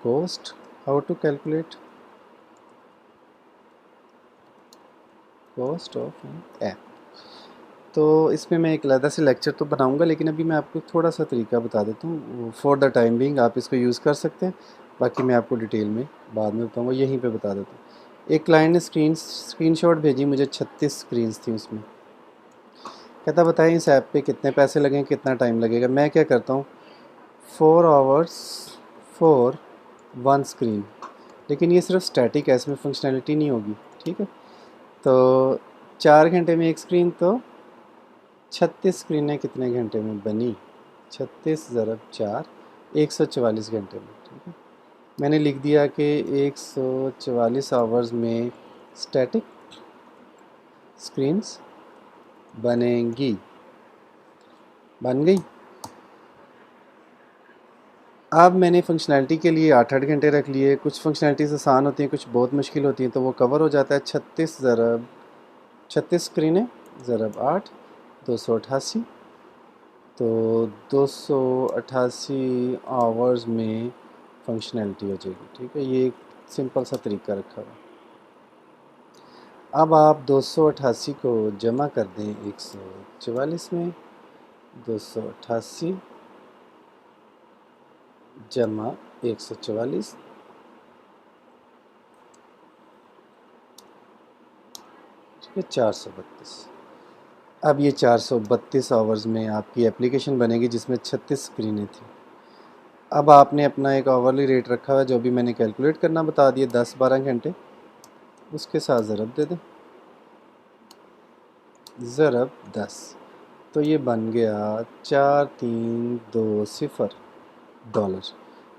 [SPEAKER 1] cost, how to calculate cost of an app, तो इसमें मैं एक अलग से लेक्चर तो बनाऊंगा, लेकिन अभी मैं आपको थोड़ा सा तरीका बता देता हूँ। फॉर द टाइम बिंग आप इसको यूज़ कर सकते हैं, बाकी मैं आपको डिटेल में बाद में बताऊँगा, यहीं पे बता देता हूँ। एक क्लाइंट ने स्क्रीनशॉट भेजी मुझे, 36 स्क्रीन्स थी उसमें। कहता बताएं इस ऐप पे कितने पैसे लगेंगे, कितना टाइम लगेगा। मैं क्या करता हूँ, 4 आवर्स फॉर वन स्क्रीन, लेकिन ये सिर्फ स्टैटिक है, इसमें फंक्शनैलिटी नहीं होगी, ठीक है। तो 4 घंटे में एक स्क्रीन, तो 36 स्क्रीनें कितने घंटे में बनी? 36 ज़रब 4, 144 घंटे में, ठीक है। मैंने लिख दिया कि 144 आवर्स में स्टैटिक स्क्रीन्स बनेंगी। बन गई। अब मैंने फंक्शनैलिटी के लिए 8-8 घंटे रख लिए। कुछ फंक्शनैलिटीज़ आसान होती हैं, कुछ बहुत मुश्किल होती हैं, तो वो कवर हो जाता है। 36 स्क्रीनें ज़रब 8, 288। तो 288 आवर्स में फंक्शनैलिटी हो जाएगी, ठीक है। ये एक सिंपल सा तरीका रखा हुआ। अब आप 288 को जमा कर दें 144 में। 288 जमा 144, ठीक है, 432। अब ये 432 आवर्स में आपकी एप्लीकेशन बनेगी जिसमें 36 स्क्रीनें थी। अब आपने अपना एक आवरली रेट रखा हुआ जो भी मैंने कैलकुलेट करना बता दिया, 10-12 घंटे, उसके साथ ज़रब दे दें, ज़रब 10। तो ये बन गया $4320।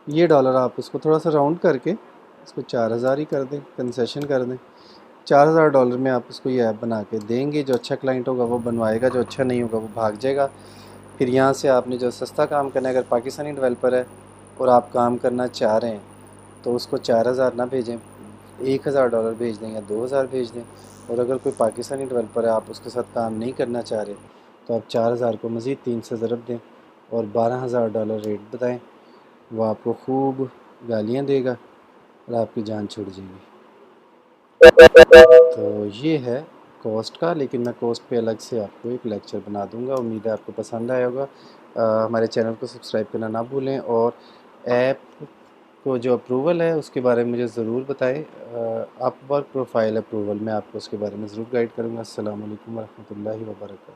[SPEAKER 1] ये डॉलर आप उसको थोड़ा सा राउंड करके इसको 4000 ही कर दें, कंसेशन कर दें। $4000 में आप उसको ये ऐप बना के देंगे। जो अच्छा क्लाइंट होगा वो बनवाएगा, जो अच्छा नहीं होगा वो भाग जाएगा। फिर यहाँ से आपने जो सस्ता काम करना है, अगर पाकिस्तानी डेवलपर है और आप काम करना चाह रहे हैं तो उसको 4000 ना भेजें, $1000 भेज दें या 2000 भेज दें। और अगर कोई पाकिस्तानी डेवलपर है, आप उसके साथ काम नहीं करना चाह रहे, तो आप 4000 को मज़ीद 3 से ज़रब दें और $12000 रेट बताएं। वो आपको खूब गालियाँ देगा और आपकी जान छूट जाएगी। तो ये है कॉस्ट का, लेकिन मैं कॉस्ट पे अलग से आपको एक लेक्चर बना दूंगा। उम्मीद है आपको पसंद आया होगा। हमारे चैनल को सब्सक्राइब करना ना भूलें और ऐप को जो अप्रूवल है उसके बारे में मुझे ज़रूर बताएं। अपवर्क प्रोफाइल अप्रूवल, मैं आपको उसके बारे में ज़रूर गाइड करूँगा। अस्सलाम वालेकुम वरहमतुल्लाहि वबरकातुहू।